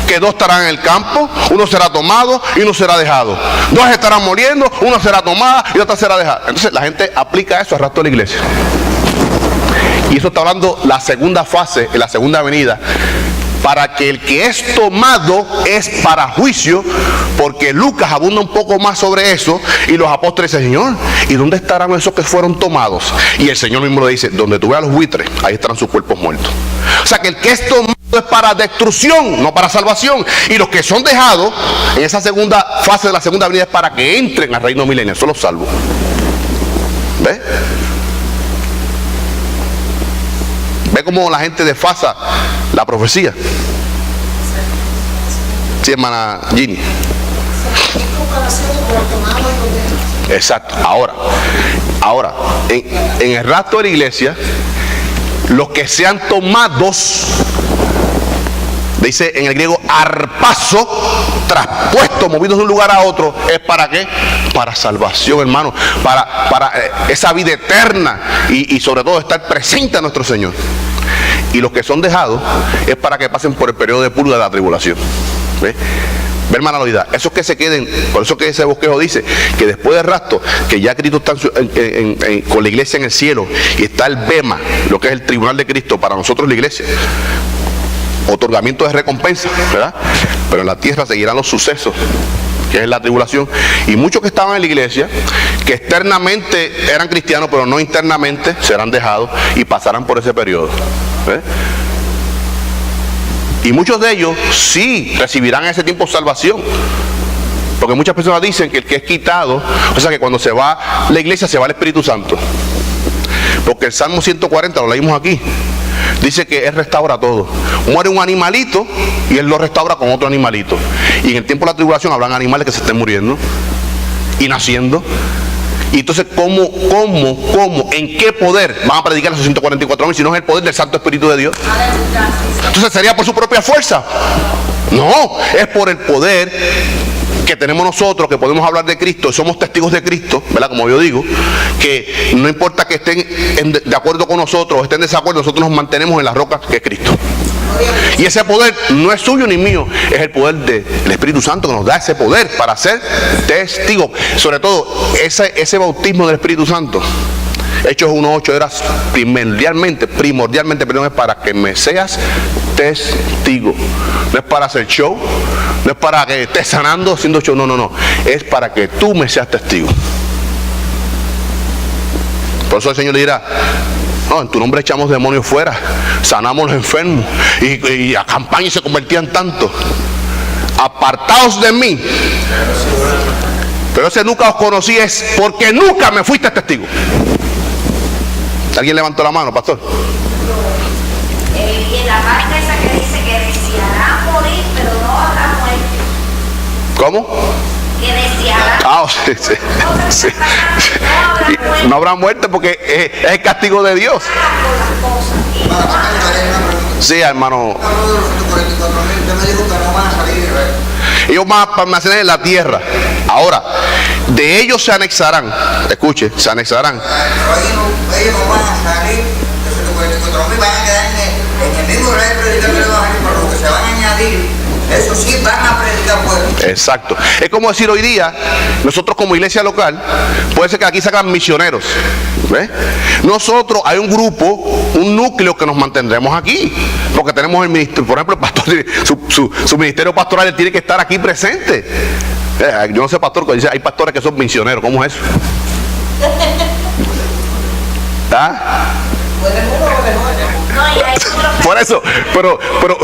que 2 estarán en el campo, uno será tomado y uno será dejado. 2 estarán muriendo, uno será tomada y otra será dejada. Entonces la gente aplica eso al resto de la iglesia. Y eso está hablando la segunda fase, la segunda venida, para que el que es tomado es para juicio, porque Lucas abunda un poco más sobre eso, y los apóstoles dicen, Señor, ¿y dónde estarán esos que fueron tomados? Y el Señor mismo le dice, donde tú veas los buitres, ahí estarán sus cuerpos muertos. O sea que el que es tomado es para destrucción, no para salvación, y los que son dejados en esa segunda fase de la segunda venida es para que entren al reino milenio, son los salvos. ¿Ves? ¿Ve cómo la gente desfasa la profecía? Sí, hermana Ginny. Exacto. Ahora, en el rapto de la iglesia, los que sean tomados, dice en el griego arpazo, traspuesto, movidos de un lugar a otro, ¿es para qué? Para salvación, hermano, para esa vida eterna y sobre todo estar presente a nuestro Señor. Y los que son dejados es para que pasen por el periodo de purga de la tribulación. ¿Ve? Ve, hermana Loida, esos que se queden, por eso que ese bosquejo dice que después del rapto, que ya Cristo está con la iglesia en el cielo, y está el bema, lo que es el tribunal de Cristo para nosotros la iglesia, otorgamiento de recompensa, ¿verdad? Pero en la tierra seguirán los sucesos, que es la tribulación, y muchos que estaban en la iglesia, que externamente eran cristianos, pero no internamente, serán dejados y pasarán por ese periodo. Y muchos de ellos sí recibirán en ese tiempo salvación. Porque muchas personas dicen que el que es quitado, o sea que cuando se va la iglesia se va el Espíritu Santo. Porque el Salmo 140, lo leímos aquí, dice que Él restaura todo. Muere un animalito y Él lo restaura con otro animalito. Y en el tiempo de la tribulación habrán animales que se estén muriendo y naciendo. Y entonces, ¿cómo, en qué poder van a predicar esos 144.000 si no es el poder del Santo Espíritu de Dios? Entonces, ¿sería por su propia fuerza? No, es por el poder que tenemos nosotros, que podemos hablar de Cristo, somos testigos de Cristo, ¿verdad? Como yo digo, que no importa que estén de acuerdo con nosotros o estén en desacuerdo, nosotros nos mantenemos en la roca que es Cristo. Y ese poder no es suyo ni mío, es el poder del Espíritu Santo que nos da ese poder para ser testigos. Sobre todo, ese bautismo del Espíritu Santo, Hechos 1:8, era primordialmente, es para que me seas testigo. No es para hacer show, no es para que estés sanando haciendo show, no, es para que tú me seas testigo. Por eso el Señor le dirá: no, en tu nombre echamos demonios fuera, sanamos los enfermos, y a campaña y se convertían tanto. Apartaos de mí. Pero ese nunca os conocí es porque nunca me fuiste testigo. ¿Alguien levantó la mano, pastor? Y en la parte esa que dice que desearán morir, pero no habrá muerte. ¿Cómo? Que desearán. Sí. No habrá muerte porque es el castigo de Dios. Sí, hermano. Ellos van a permanecer en la tierra. Ahora, de ellos se anexarán. Escuche, se anexarán. Ellos no van a salir de esos 44.000, van a quedar en el mismo rey predicando el evangelio, pero lo que se van a añadir, eso sí van a predicar fuera. Exacto. Es como decir hoy día, nosotros como iglesia local, puede ser que aquí sacan misioneros. ¿Ves? Nosotros hay un grupo, un núcleo que nos mantendremos aquí, porque tenemos el ministerio, por ejemplo, el pastor, su ministerio pastoral tiene que estar aquí presente. Yo no sé, pastor, que dice, hay pastores que son misioneros, ¿cómo es eso? ¿Ah? Por eso, pero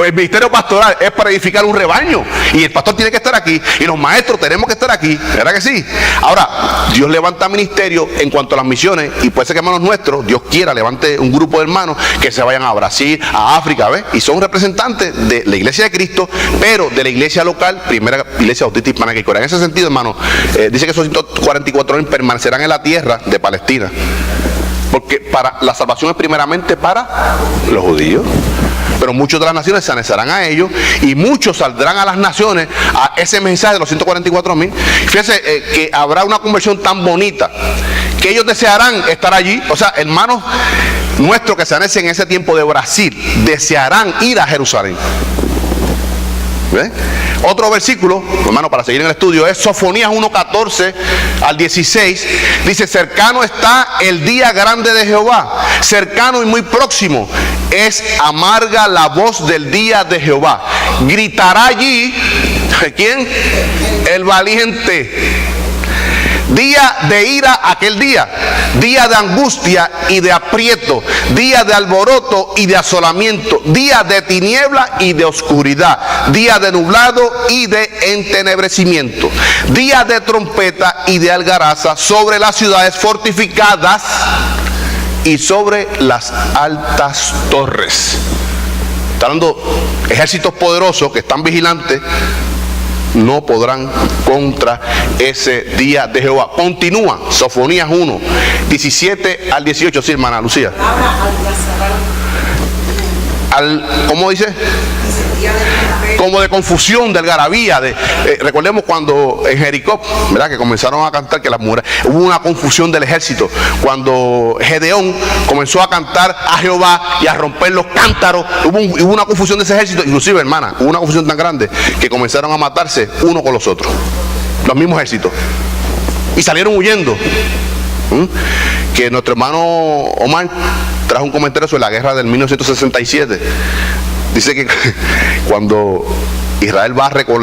el ministerio pastoral es para edificar un rebaño, y el pastor tiene que estar aquí, y los maestros tenemos que estar aquí, ¿verdad que sí? Ahora, Dios levanta ministerio en cuanto a las misiones, y puede ser que hermanos nuestros, Dios quiera, levante un grupo de hermanos que se vayan a Brasil, a África, ¿ves? Y son representantes de la iglesia de Cristo, pero de la iglesia local, primera iglesia bautista hispana que Corea. En ese sentido, hermano, dice que esos 144.000 permanecerán en la tierra de Palestina. Porque para la salvación es primeramente para los judíos. Pero muchos de las naciones se anexarán a ellos, y muchos saldrán a las naciones a ese mensaje de los 144.000. Fíjense que habrá una conversión tan bonita que ellos desearán estar allí. O sea, hermanos nuestros que se anexen en ese tiempo de Brasil desearán ir a Jerusalén. ¿Ves? Otro versículo, hermano, para seguir en el estudio, es Sofonías 1:14 al 16. Dice: cercano está el día grande de Jehová, cercano y muy próximo es amarga la voz del día de Jehová. Gritará allí, ¿quién? El valiente. Día de ira aquel día, día de angustia y de aprieto, día de alboroto y de asolamiento, día de tiniebla y de oscuridad, día de nublado y de entenebrecimiento, día de trompeta y de algaraza sobre las ciudades fortificadas y sobre las altas torres. Está hablando ejércitos poderosos que están vigilantes. No podrán contra ese día de Jehová. Continúa, Sofonías 1, 17 al 18, sí, hermana Lucía. ¿Cómo dice? Como de confusión, de algarabía. Recordemos cuando en Jericó, ¿verdad?, que comenzaron a cantar que las mujeres, hubo una confusión del ejército. Cuando Gedeón comenzó a cantar a Jehová y a romper los cántaros, hubo una confusión de ese ejército. Inclusive, hermana, hubo una confusión tan grande que comenzaron a matarse uno con los otros, los mismos ejércitos, y salieron huyendo. Que nuestro hermano Omar trajo un comentario sobre la guerra del 1967. Dice que cuando Israel barre con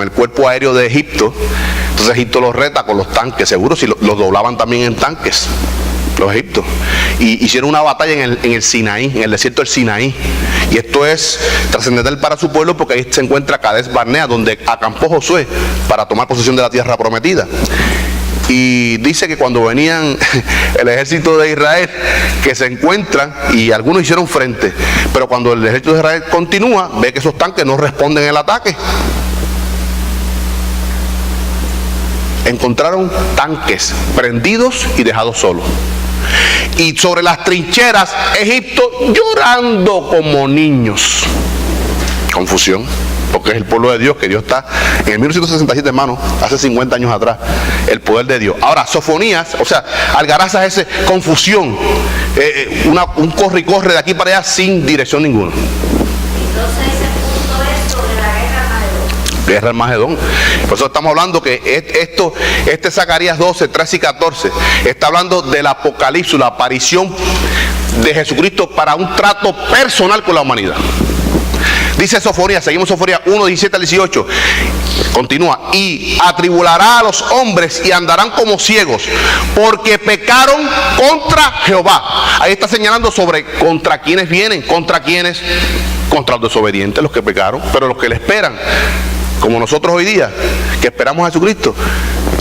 el cuerpo aéreo de Egipto, Entonces Egipto los reta con los tanques, seguro, si los doblaban también en tanques, los egipcios. Y hicieron una batalla en el Sinaí, en el desierto del Sinaí. Y esto es trascendental para su pueblo porque ahí se encuentra Cades Barnea, donde acampó Josué para tomar posesión de la tierra prometida. Y dice que cuando venían el ejército de Israel, que se encuentran, y algunos hicieron frente, pero cuando el ejército de Israel continúa, ve que esos tanques no responden el ataque. Encontraron tanques prendidos y dejados solos. Y sobre las trincheras, Egipto llorando como niños. Confusión, porque es el pueblo de Dios, que Dios está en el 1967, hermano, hace 50 años atrás, el poder de Dios. Ahora, Sofonías, o sea, algarazas, esa confusión, un corre y corre de aquí para allá sin dirección ninguna. Entonces ese punto es sobre la guerra Armagedón. Guerra Armagedón. Por eso estamos hablando que este Zacarías 12, 13 y 14 está hablando del apocalipsis, la aparición de Jesucristo para un trato personal con la humanidad. Dice Sofonías, seguimos Sofonías 1, 17 al 18. Continúa. Y atribulará a los hombres y andarán como ciegos, porque pecaron contra Jehová. Ahí está señalando sobre contra quienes vienen, contra quienes, contra los desobedientes, los que pecaron, pero los que le esperan, como nosotros hoy día, que esperamos a Jesucristo.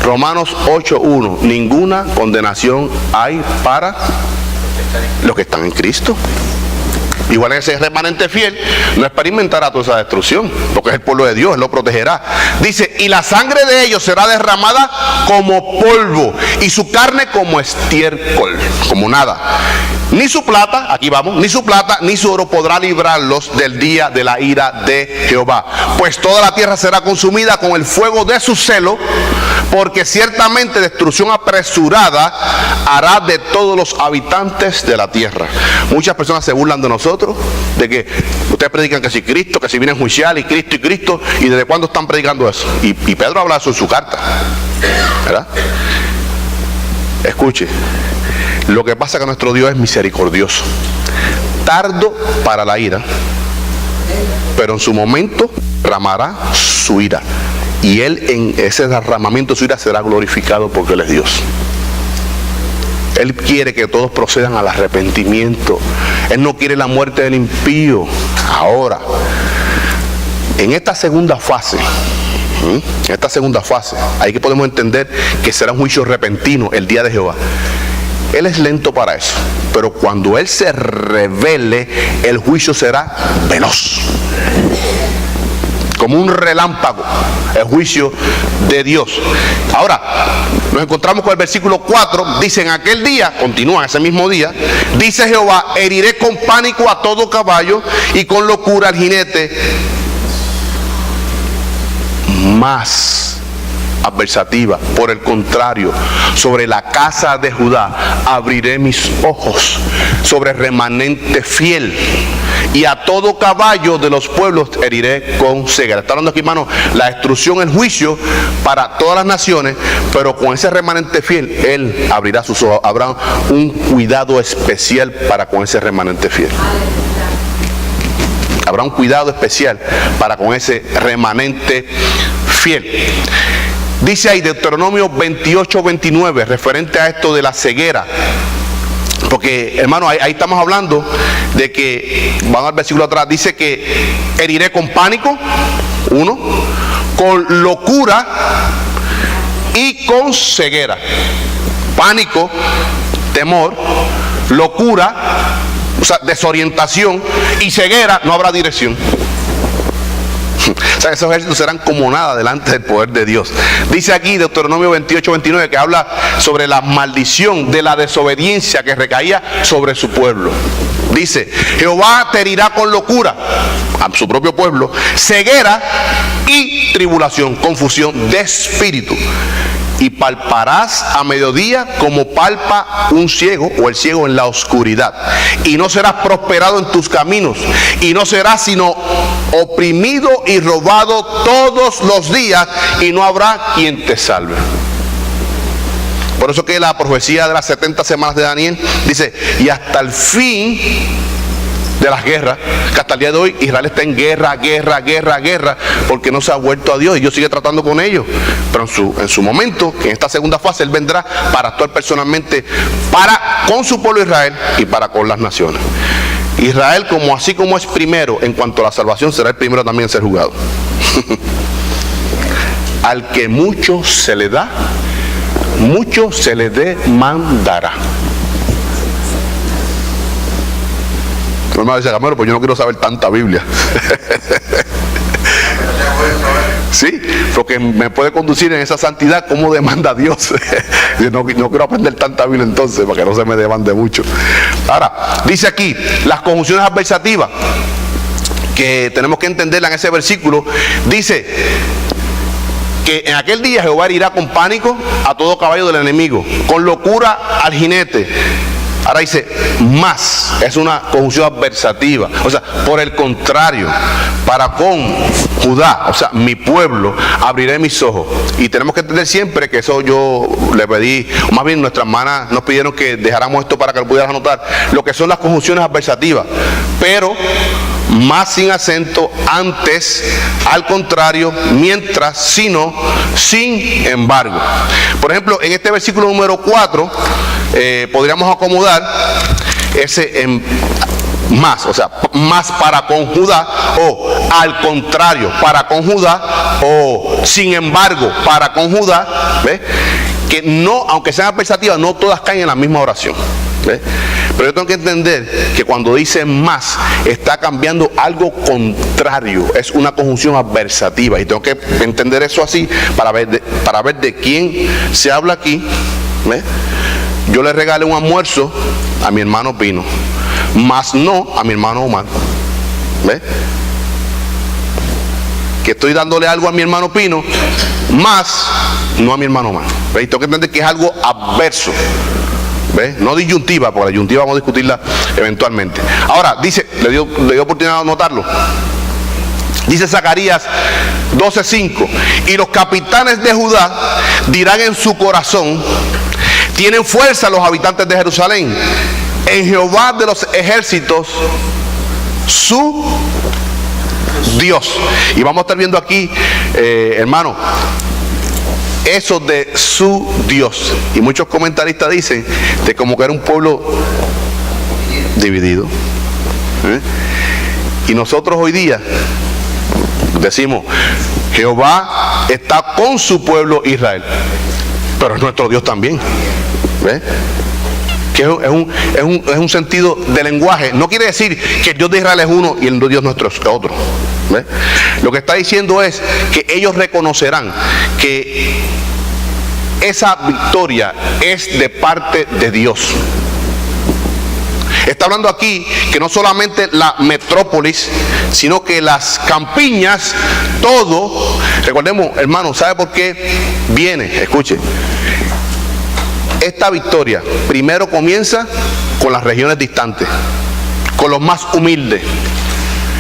Romanos 8, 1. Ninguna condenación hay para los que están en Cristo. Igual ese remanente fiel no experimentará toda esa destrucción, porque es el pueblo de Dios, Él lo protegerá. Dice, y la sangre de ellos será derramada como polvo, y su carne como estiércol, como nada. Ni su plata, aquí vamos, ni su plata, ni su oro podrá librarlos del día de la ira de Jehová. Pues toda la tierra será consumida con el fuego de su celo, porque ciertamente destrucción apresurada hará de todos los habitantes de la tierra. Muchas personas se burlan de nosotros, de que ustedes predican que si Cristo, que si viene a juiciar, y Cristo, y desde cuándo están predicando eso. Y Pedro habla eso en su carta, ¿verdad? Escuche, lo que pasa es que nuestro Dios es misericordioso, tardo para la ira, pero en su momento derramará su ira, y Él en ese derramamiento de su ira será glorificado porque Él es Dios. Él quiere que todos procedan al arrepentimiento. Él no quiere la muerte del impío. Ahora, en esta segunda fase, ahí que podemos entender que será un juicio repentino el día de Jehová. Él es lento para eso, pero cuando Él se revele, el juicio será veloz, como un relámpago, el juicio de Dios. Ahora, nos encontramos con el versículo 4, dice, en aquel día, continúa ese mismo día, dice Jehová, heriré con pánico a todo caballo y con locura al jinete. Más adversativa, por el contrario, sobre la casa de Judá abriré mis ojos, sobre el remanente fiel, y a todo caballo de los pueblos heriré con ceguera. Está hablando aquí, hermano, la destrucción, el juicio para todas las naciones, pero con ese remanente fiel, Él abrirá sus ojos. Habrá un cuidado especial para con ese remanente fiel. Habrá un cuidado especial para con ese remanente fiel. Dice ahí Deuteronomio 28, 29, referente a esto de la ceguera. Porque, hermano, ahí estamos hablando de que, vamos al versículo atrás, dice que heriré con pánico, uno, con locura y con ceguera. Pánico, temor, locura, o sea, desorientación, y ceguera, no habrá dirección. O sea, esos ejércitos serán como nada delante del poder de Dios. Dice aquí Deuteronomio 28, 29, que habla sobre la maldición de la desobediencia que recaía sobre su pueblo. Dice, Jehová te herirá con locura a su propio pueblo, ceguera y tribulación, confusión de espíritu. Y palparás a mediodía como palpa un ciego o el ciego en la oscuridad. Y no serás prosperado en tus caminos. Y no serás sino oprimido y robado todos los días. Y no habrá quien te salve. Por eso que la profecía de las 70 semanas de Daniel dice, y hasta el fin de las guerras, que hasta el día de hoy Israel está en guerra, porque no se ha vuelto a Dios y Dios sigue tratando con ellos. Pero en su momento, que en esta segunda fase, Él vendrá para actuar personalmente con su pueblo Israel y para con las naciones. Israel, así como es primero en cuanto a la salvación, será el primero también en ser juzgado. Al que mucho se le da, mucho se le demandará. Mi hermano dice, Camero, pues yo no quiero saber tanta Biblia. Sí, porque me puede conducir en esa santidad como demanda Dios. Yo no quiero aprender tanta Biblia entonces, para que no se me demande mucho. Ahora, dice aquí, las conjunciones adversativas, que tenemos que entenderla en ese versículo. Dice que en aquel día Jehová irá con pánico a todo caballo del enemigo, con locura al jinete. Ahora dice, más, es una conjunción adversativa. O sea, por el contrario, para con Judá, o sea, mi pueblo, abriré mis ojos. Y tenemos que entender siempre que eso yo le pedí, o más bien nuestras hermanas nos pidieron que dejáramos esto para que lo pudieras anotar, lo que son las conjunciones adversativas. Pero más sin acento, antes, al contrario, mientras, sino, sin embargo. Por ejemplo, en este versículo número 4, podríamos acomodar ese más, o sea, más para con Judá, o al contrario, para con Judá, o sin embargo, para con Judá. ¿Ves? Que no, aunque sean adversativas, no todas caen en la misma oración. ¿Ves? Pero yo tengo que entender que cuando dice más, está cambiando algo contrario, es una conjunción adversativa, y tengo que entender eso así para ver de quién se habla aquí. ¿Ves? Yo le regalé un almuerzo a mi hermano Pino, más no a mi hermano Omar. ¿Ves? Que estoy dándole algo a mi hermano Pino, más no a mi hermano Omar. ¿Ves? Y tengo que entender que es algo adverso. ¿Ves? No disyuntiva, porque la disyuntiva vamos a discutirla eventualmente. Ahora, dice, le dio oportunidad de anotarlo. Dice Zacarías 12:5, y los capitanes de Judá dirán en su corazón, tienen fuerza los habitantes de Jerusalén, en Jehová de los ejércitos, su Dios. Y vamos a estar viendo aquí, hermano, eso de su Dios. Y muchos comentaristas dicen de como que era un pueblo dividido. Y nosotros hoy día decimos, Jehová está con su pueblo Israel, pero es nuestro Dios también. ¿Ves? Que es un sentido de lenguaje. No quiere decir que el Dios de Israel es uno y el Dios nuestro es otro. ¿Ves? Lo que está diciendo es que ellos reconocerán que esa victoria es de parte de Dios. Está hablando aquí que no solamente la metrópolis, sino que las campiñas, todo. Recordemos, hermano, ¿sabe por qué viene? Escuche. Esta victoria primero comienza con las regiones distantes, con los más humildes,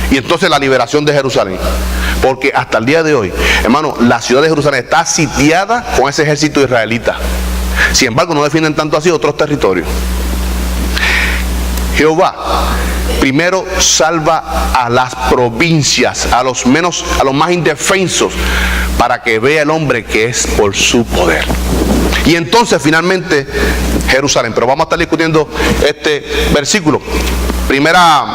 y entonces la liberación de Jerusalén. Porque hasta el día de hoy, hermano, la ciudad de Jerusalén está sitiada con ese ejército israelita. Sin embargo, no defienden tanto así otros territorios. Jehová primero salva a las provincias, a los más indefensos, para que vea el hombre que es por su poder. Y entonces finalmente Jerusalén. Pero vamos a estar discutiendo este versículo. Primera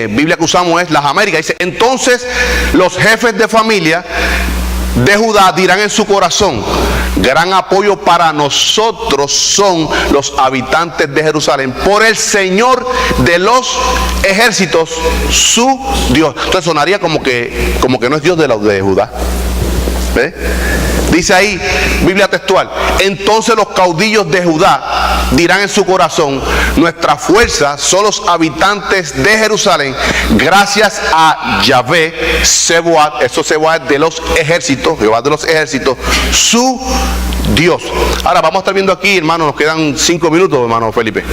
Biblia que usamos es las Américas. Dice, entonces los jefes de familia de Judá dirán en su corazón, gran apoyo para nosotros son los habitantes de Jerusalén, por el Señor de los ejércitos, su Dios. Entonces sonaría como que no es Dios de los de Judá. ¿Ves? Dice ahí, Biblia textual, entonces los caudillos de Judá dirán en su corazón, nuestra fuerza son los habitantes de Jerusalén, gracias a Yahvé, Sebaot, eso Sebaot de los ejércitos, Jehová de los ejércitos, su Dios. Ahora vamos a estar viendo aquí, hermano, nos quedan 5 minutos, hermano Felipe.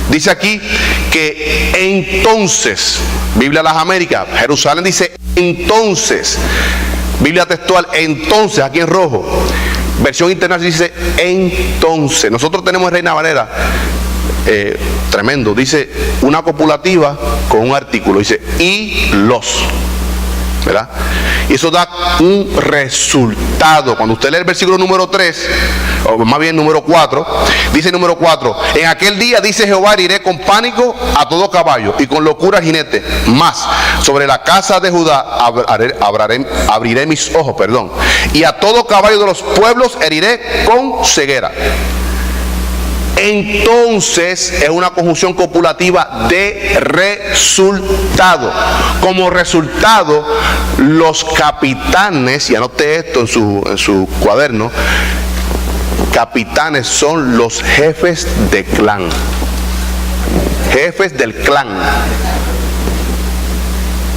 Dice aquí que entonces, Biblia Las Américas, Jerusalén dice entonces. Biblia textual, entonces, aquí en rojo. Versión internacional dice entonces. Nosotros tenemos en Reina Valera tremendo. Dice una copulativa con un artículo. Dice y los. ¿Verdad? Y eso da un resultado. Cuando usted lee el versículo número 3, o más bien número 4, dice número 4: en aquel día, dice Jehová, heriré con pánico a todo caballo y con locura al jinete, mas sobre la casa de Judá abriré mis ojos, y a todo caballo de los pueblos heriré con ceguera. Entonces es una conjunción copulativa de resultado. Como resultado, los capitanes, y anote esto en su cuaderno, capitanes son los jefes de clan. Jefes del clan.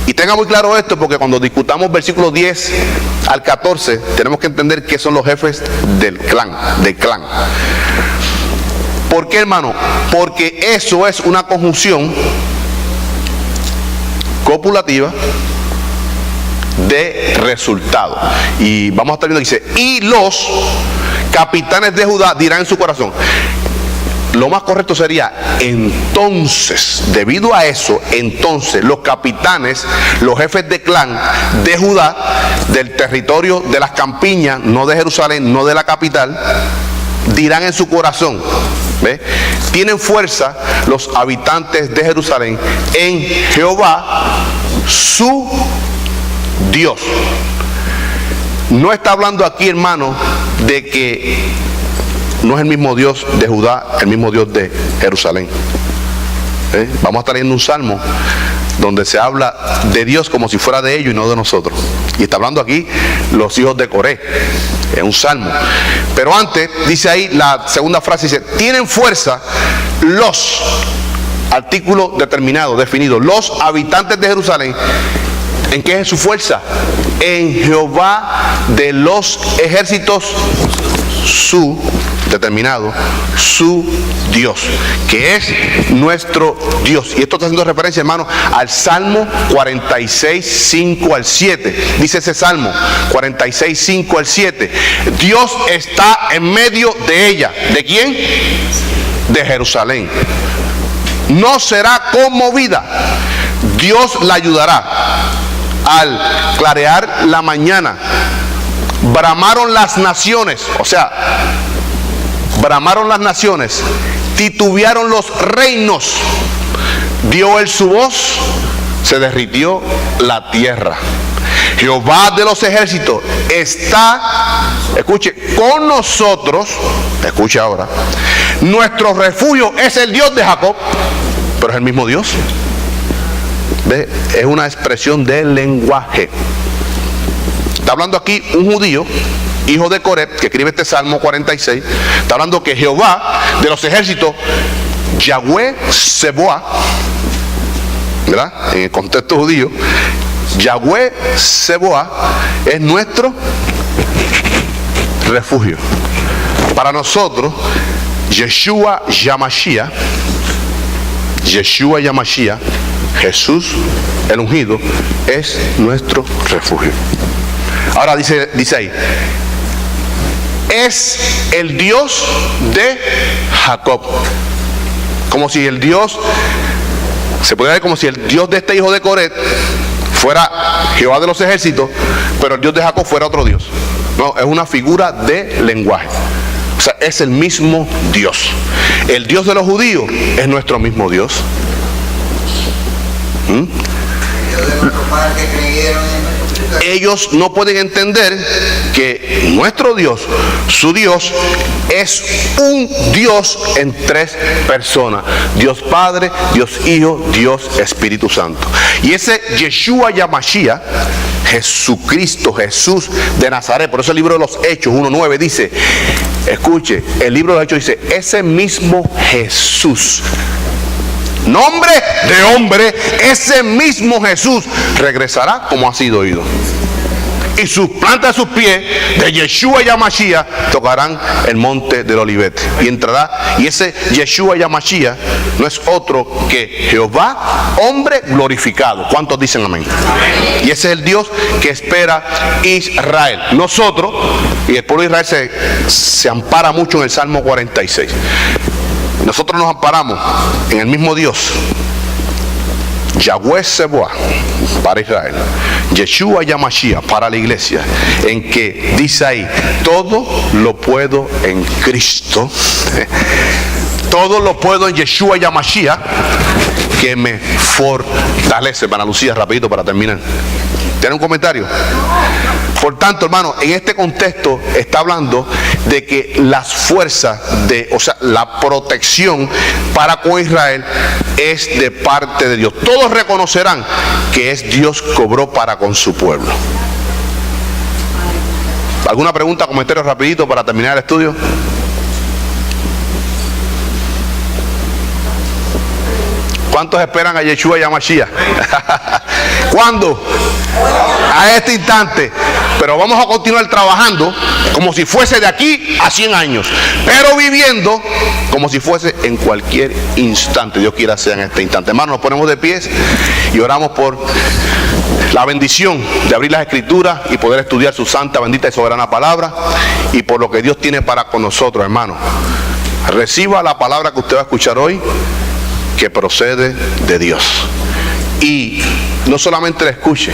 Y tenga muy claro esto, porque cuando discutamos versículos 10 al 14, tenemos que entender qué son los jefes del clan. ¿Por qué, hermano? Porque eso es una conjunción copulativa de resultado. Y vamos a estar viendo, dice, y los capitanes de Judá dirán en su corazón. Lo más correcto sería, entonces, debido a eso, entonces los capitanes, los jefes de clan de Judá, del territorio de las campiñas, no de Jerusalén, no de la capital, dirán en su corazón, ¿ve? Tienen fuerza los habitantes de Jerusalén en Jehová, su Dios. No está hablando aquí, hermano, de que no es el mismo Dios de Judá, el mismo Dios de Jerusalén. Vamos a estar leyendo un salmo donde se habla de Dios como si fuera de ellos y no de nosotros. Y está hablando aquí los hijos de Coré. Es un salmo. Pero antes, dice ahí la segunda frase, dice, tienen fuerza los, artículo determinado, definido, los habitantes de Jerusalén. ¿En qué es su fuerza? En Jehová de los ejércitos, su, determinado, su Dios, que es nuestro Dios. Y esto está haciendo referencia, hermano, al Salmo 46, 5 al 7. Dice ese Salmo 46, 5 al 7. Dios está en medio de ella. ¿De quién? De Jerusalén. No será conmovida. Dios la ayudará. Al clarear la mañana, bramaron las naciones, o sea, bramaron las naciones, titubearon los reinos, dio él su voz, se derritió la tierra. Jehová de los ejércitos está, escuche, con nosotros. Escuche ahora, nuestro refugio es el Dios de Jacob, pero es el mismo Dios. ¿Ve? Es una expresión del lenguaje. Está hablando aquí un judío, hijo de Coré, que escribe este Salmo 46. Está hablando que Jehová de los ejércitos, Yahweh Seboá, ¿verdad? En el contexto judío, Yahweh Seboá es nuestro refugio. Para nosotros, Yeshua Yamashiach, Jesús el ungido, es nuestro refugio. Ahora dice ahí, es el Dios de Jacob. Como si el Dios, se puede ver como si el Dios de este hijo de Coré fuera Jehová de los ejércitos, pero el Dios de Jacob fuera otro Dios. No, es una figura de lenguaje. O sea, es el mismo Dios. El Dios de los judíos es nuestro mismo Dios. Ellos no pueden entender que nuestro Dios, su Dios, es un Dios en tres personas: Dios Padre, Dios Hijo, Dios Espíritu Santo. Y ese Yeshua Yamashiach, Jesucristo, Jesús de Nazaret, por eso el libro de los Hechos 1:9 dice, escuche, el libro de los Hechos dice, ese mismo Jesús, nombre de hombre, ese mismo Jesús regresará como ha sido oído. Y sus plantas de sus pies, de Yeshua Yamashiach, tocarán el monte del Olivete. Y entrará, y ese Yeshua Yamashiach no es otro que Jehová, hombre glorificado. ¿Cuántos dicen amén? Amén. Y ese es el Dios que espera Israel. Nosotros, y el pueblo de Israel se ampara mucho en el Salmo 46. Nosotros nos amparamos en el mismo Dios, Yahweh Sebuá para Israel, Yeshua Yamashiach para la iglesia, en que dice ahí, todo lo puedo en Cristo, todo lo puedo en Yeshua Yamashiach, que me fortalece. Hermana Lucía, rapidito para terminar. ¿Tiene un comentario? Por tanto, hermano, en este contexto está hablando de que las fuerzas o sea, la protección para con Israel es de parte de Dios. Todos reconocerán que es Dios que obró para con su pueblo. ¿Alguna pregunta, comentario rapidito para terminar el estudio? ¿Cuántos esperan a Yeshua y a Mashiach? ¿Cuándo? A este instante. Pero vamos a continuar trabajando como si fuese de aquí a 100 años, pero viviendo como si fuese en cualquier instante. Dios quiera sea en este instante. Hermanos, nos ponemos de pies y oramos por la bendición de abrir las Escrituras y poder estudiar su santa, bendita y soberana palabra, y por lo que Dios tiene para con nosotros, hermanos. Reciba la palabra que usted va a escuchar hoy, que procede de Dios, y no solamente la escuche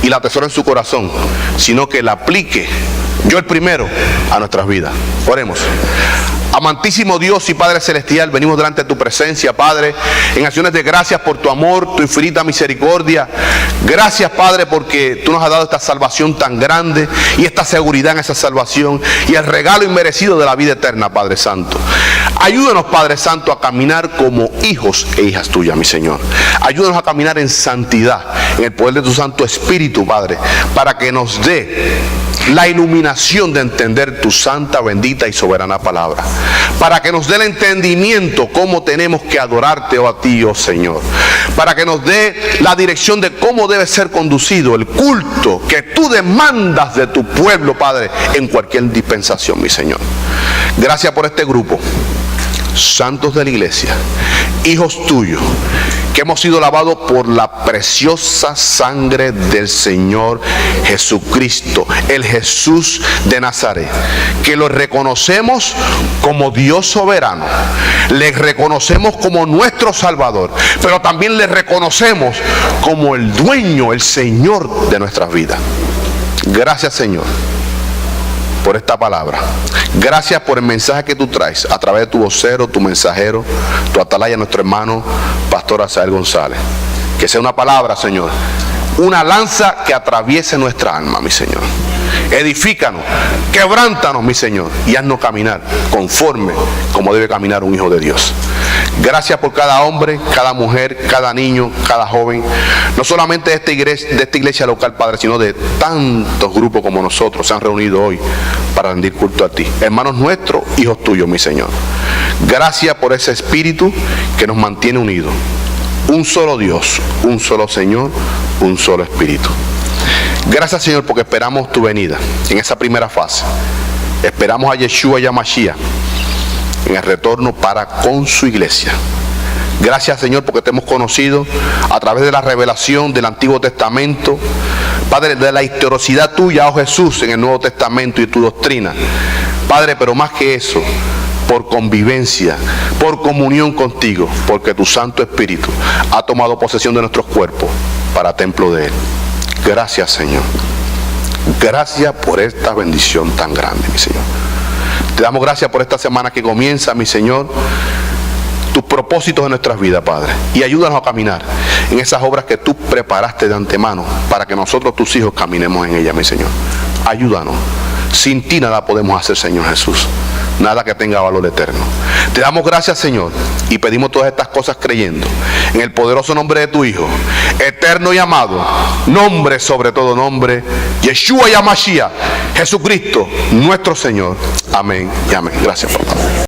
y la atesore en su corazón, sino que la aplique, yo el primero, a nuestras vidas. Oremos. Amantísimo Dios y Padre Celestial, venimos delante de tu presencia, Padre, en acciones de gracias por tu amor, tu infinita misericordia. Gracias, Padre, porque tú nos has dado esta salvación tan grande y esta seguridad en esa salvación y el regalo inmerecido de la vida eterna, Padre Santo. Ayúdanos, Padre Santo, a caminar como hijos e hijas tuyas, mi Señor. Ayúdanos a caminar en santidad, en el poder de tu Santo Espíritu, Padre, para que nos dé la iluminación de entender tu santa, bendita y soberana palabra, para que nos dé el entendimiento cómo tenemos que adorarte, oh a ti, oh Señor, para que nos dé la dirección de cómo debe ser conducido el culto que tú demandas de tu pueblo, Padre, en cualquier dispensación, mi Señor. Gracias por este grupo, santos de la iglesia, hijos tuyos, que hemos sido lavados por la preciosa sangre del Señor Jesucristo, el Jesús de Nazaret, que lo reconocemos como Dios soberano, le reconocemos como nuestro Salvador, pero también le reconocemos como el dueño, el Señor de nuestras vidas. Gracias, Señor, por esta palabra. Gracias por el mensaje que tú traes a través de tu vocero, tu mensajero, tu atalaya, nuestro hermano Pastor Asael González. Que sea una palabra, Señor, una lanza que atraviese nuestra alma, mi Señor. Edifícanos, quebrántanos, mi Señor, y haznos caminar conforme como debe caminar un hijo de Dios. Gracias por cada hombre, cada mujer, cada niño, cada joven, no solamente de esta iglesia local, Padre, sino de tantos grupos como nosotros se han reunido hoy para rendir culto a ti. Hermanos nuestros, hijos tuyos, mi Señor. Gracias por ese espíritu que nos mantiene unidos. Un solo Dios, un solo Señor, un solo espíritu. Gracias, Señor, porque esperamos tu venida en esa primera fase. Esperamos a Yeshua y a Mashiach en el retorno para con su iglesia. Gracias, Señor, porque te hemos conocido a través de la revelación del Antiguo Testamento, Padre, de la historicidad tuya, oh Jesús, en el Nuevo Testamento y tu doctrina, Padre, pero más que eso, por convivencia, por comunión contigo, porque tu Santo Espíritu ha tomado posesión de nuestros cuerpos para templo de Él. Gracias, Señor. Gracias por esta bendición tan grande, mi Señor. Te damos gracias por esta semana que comienza, mi Señor, tus propósitos en nuestras vidas, Padre. Y ayúdanos a caminar en esas obras que tú preparaste de antemano para que nosotros, tus hijos, caminemos en ellas, mi Señor. Ayúdanos. Sin ti nada podemos hacer, Señor Jesús. Nada que tenga valor eterno. Te damos gracias, Señor, y pedimos todas estas cosas creyendo en el poderoso nombre de tu Hijo, eterno y amado, nombre sobre todo nombre, Yeshua y Mashiach, Jesucristo, nuestro Señor. Amén y amén. Gracias, papá.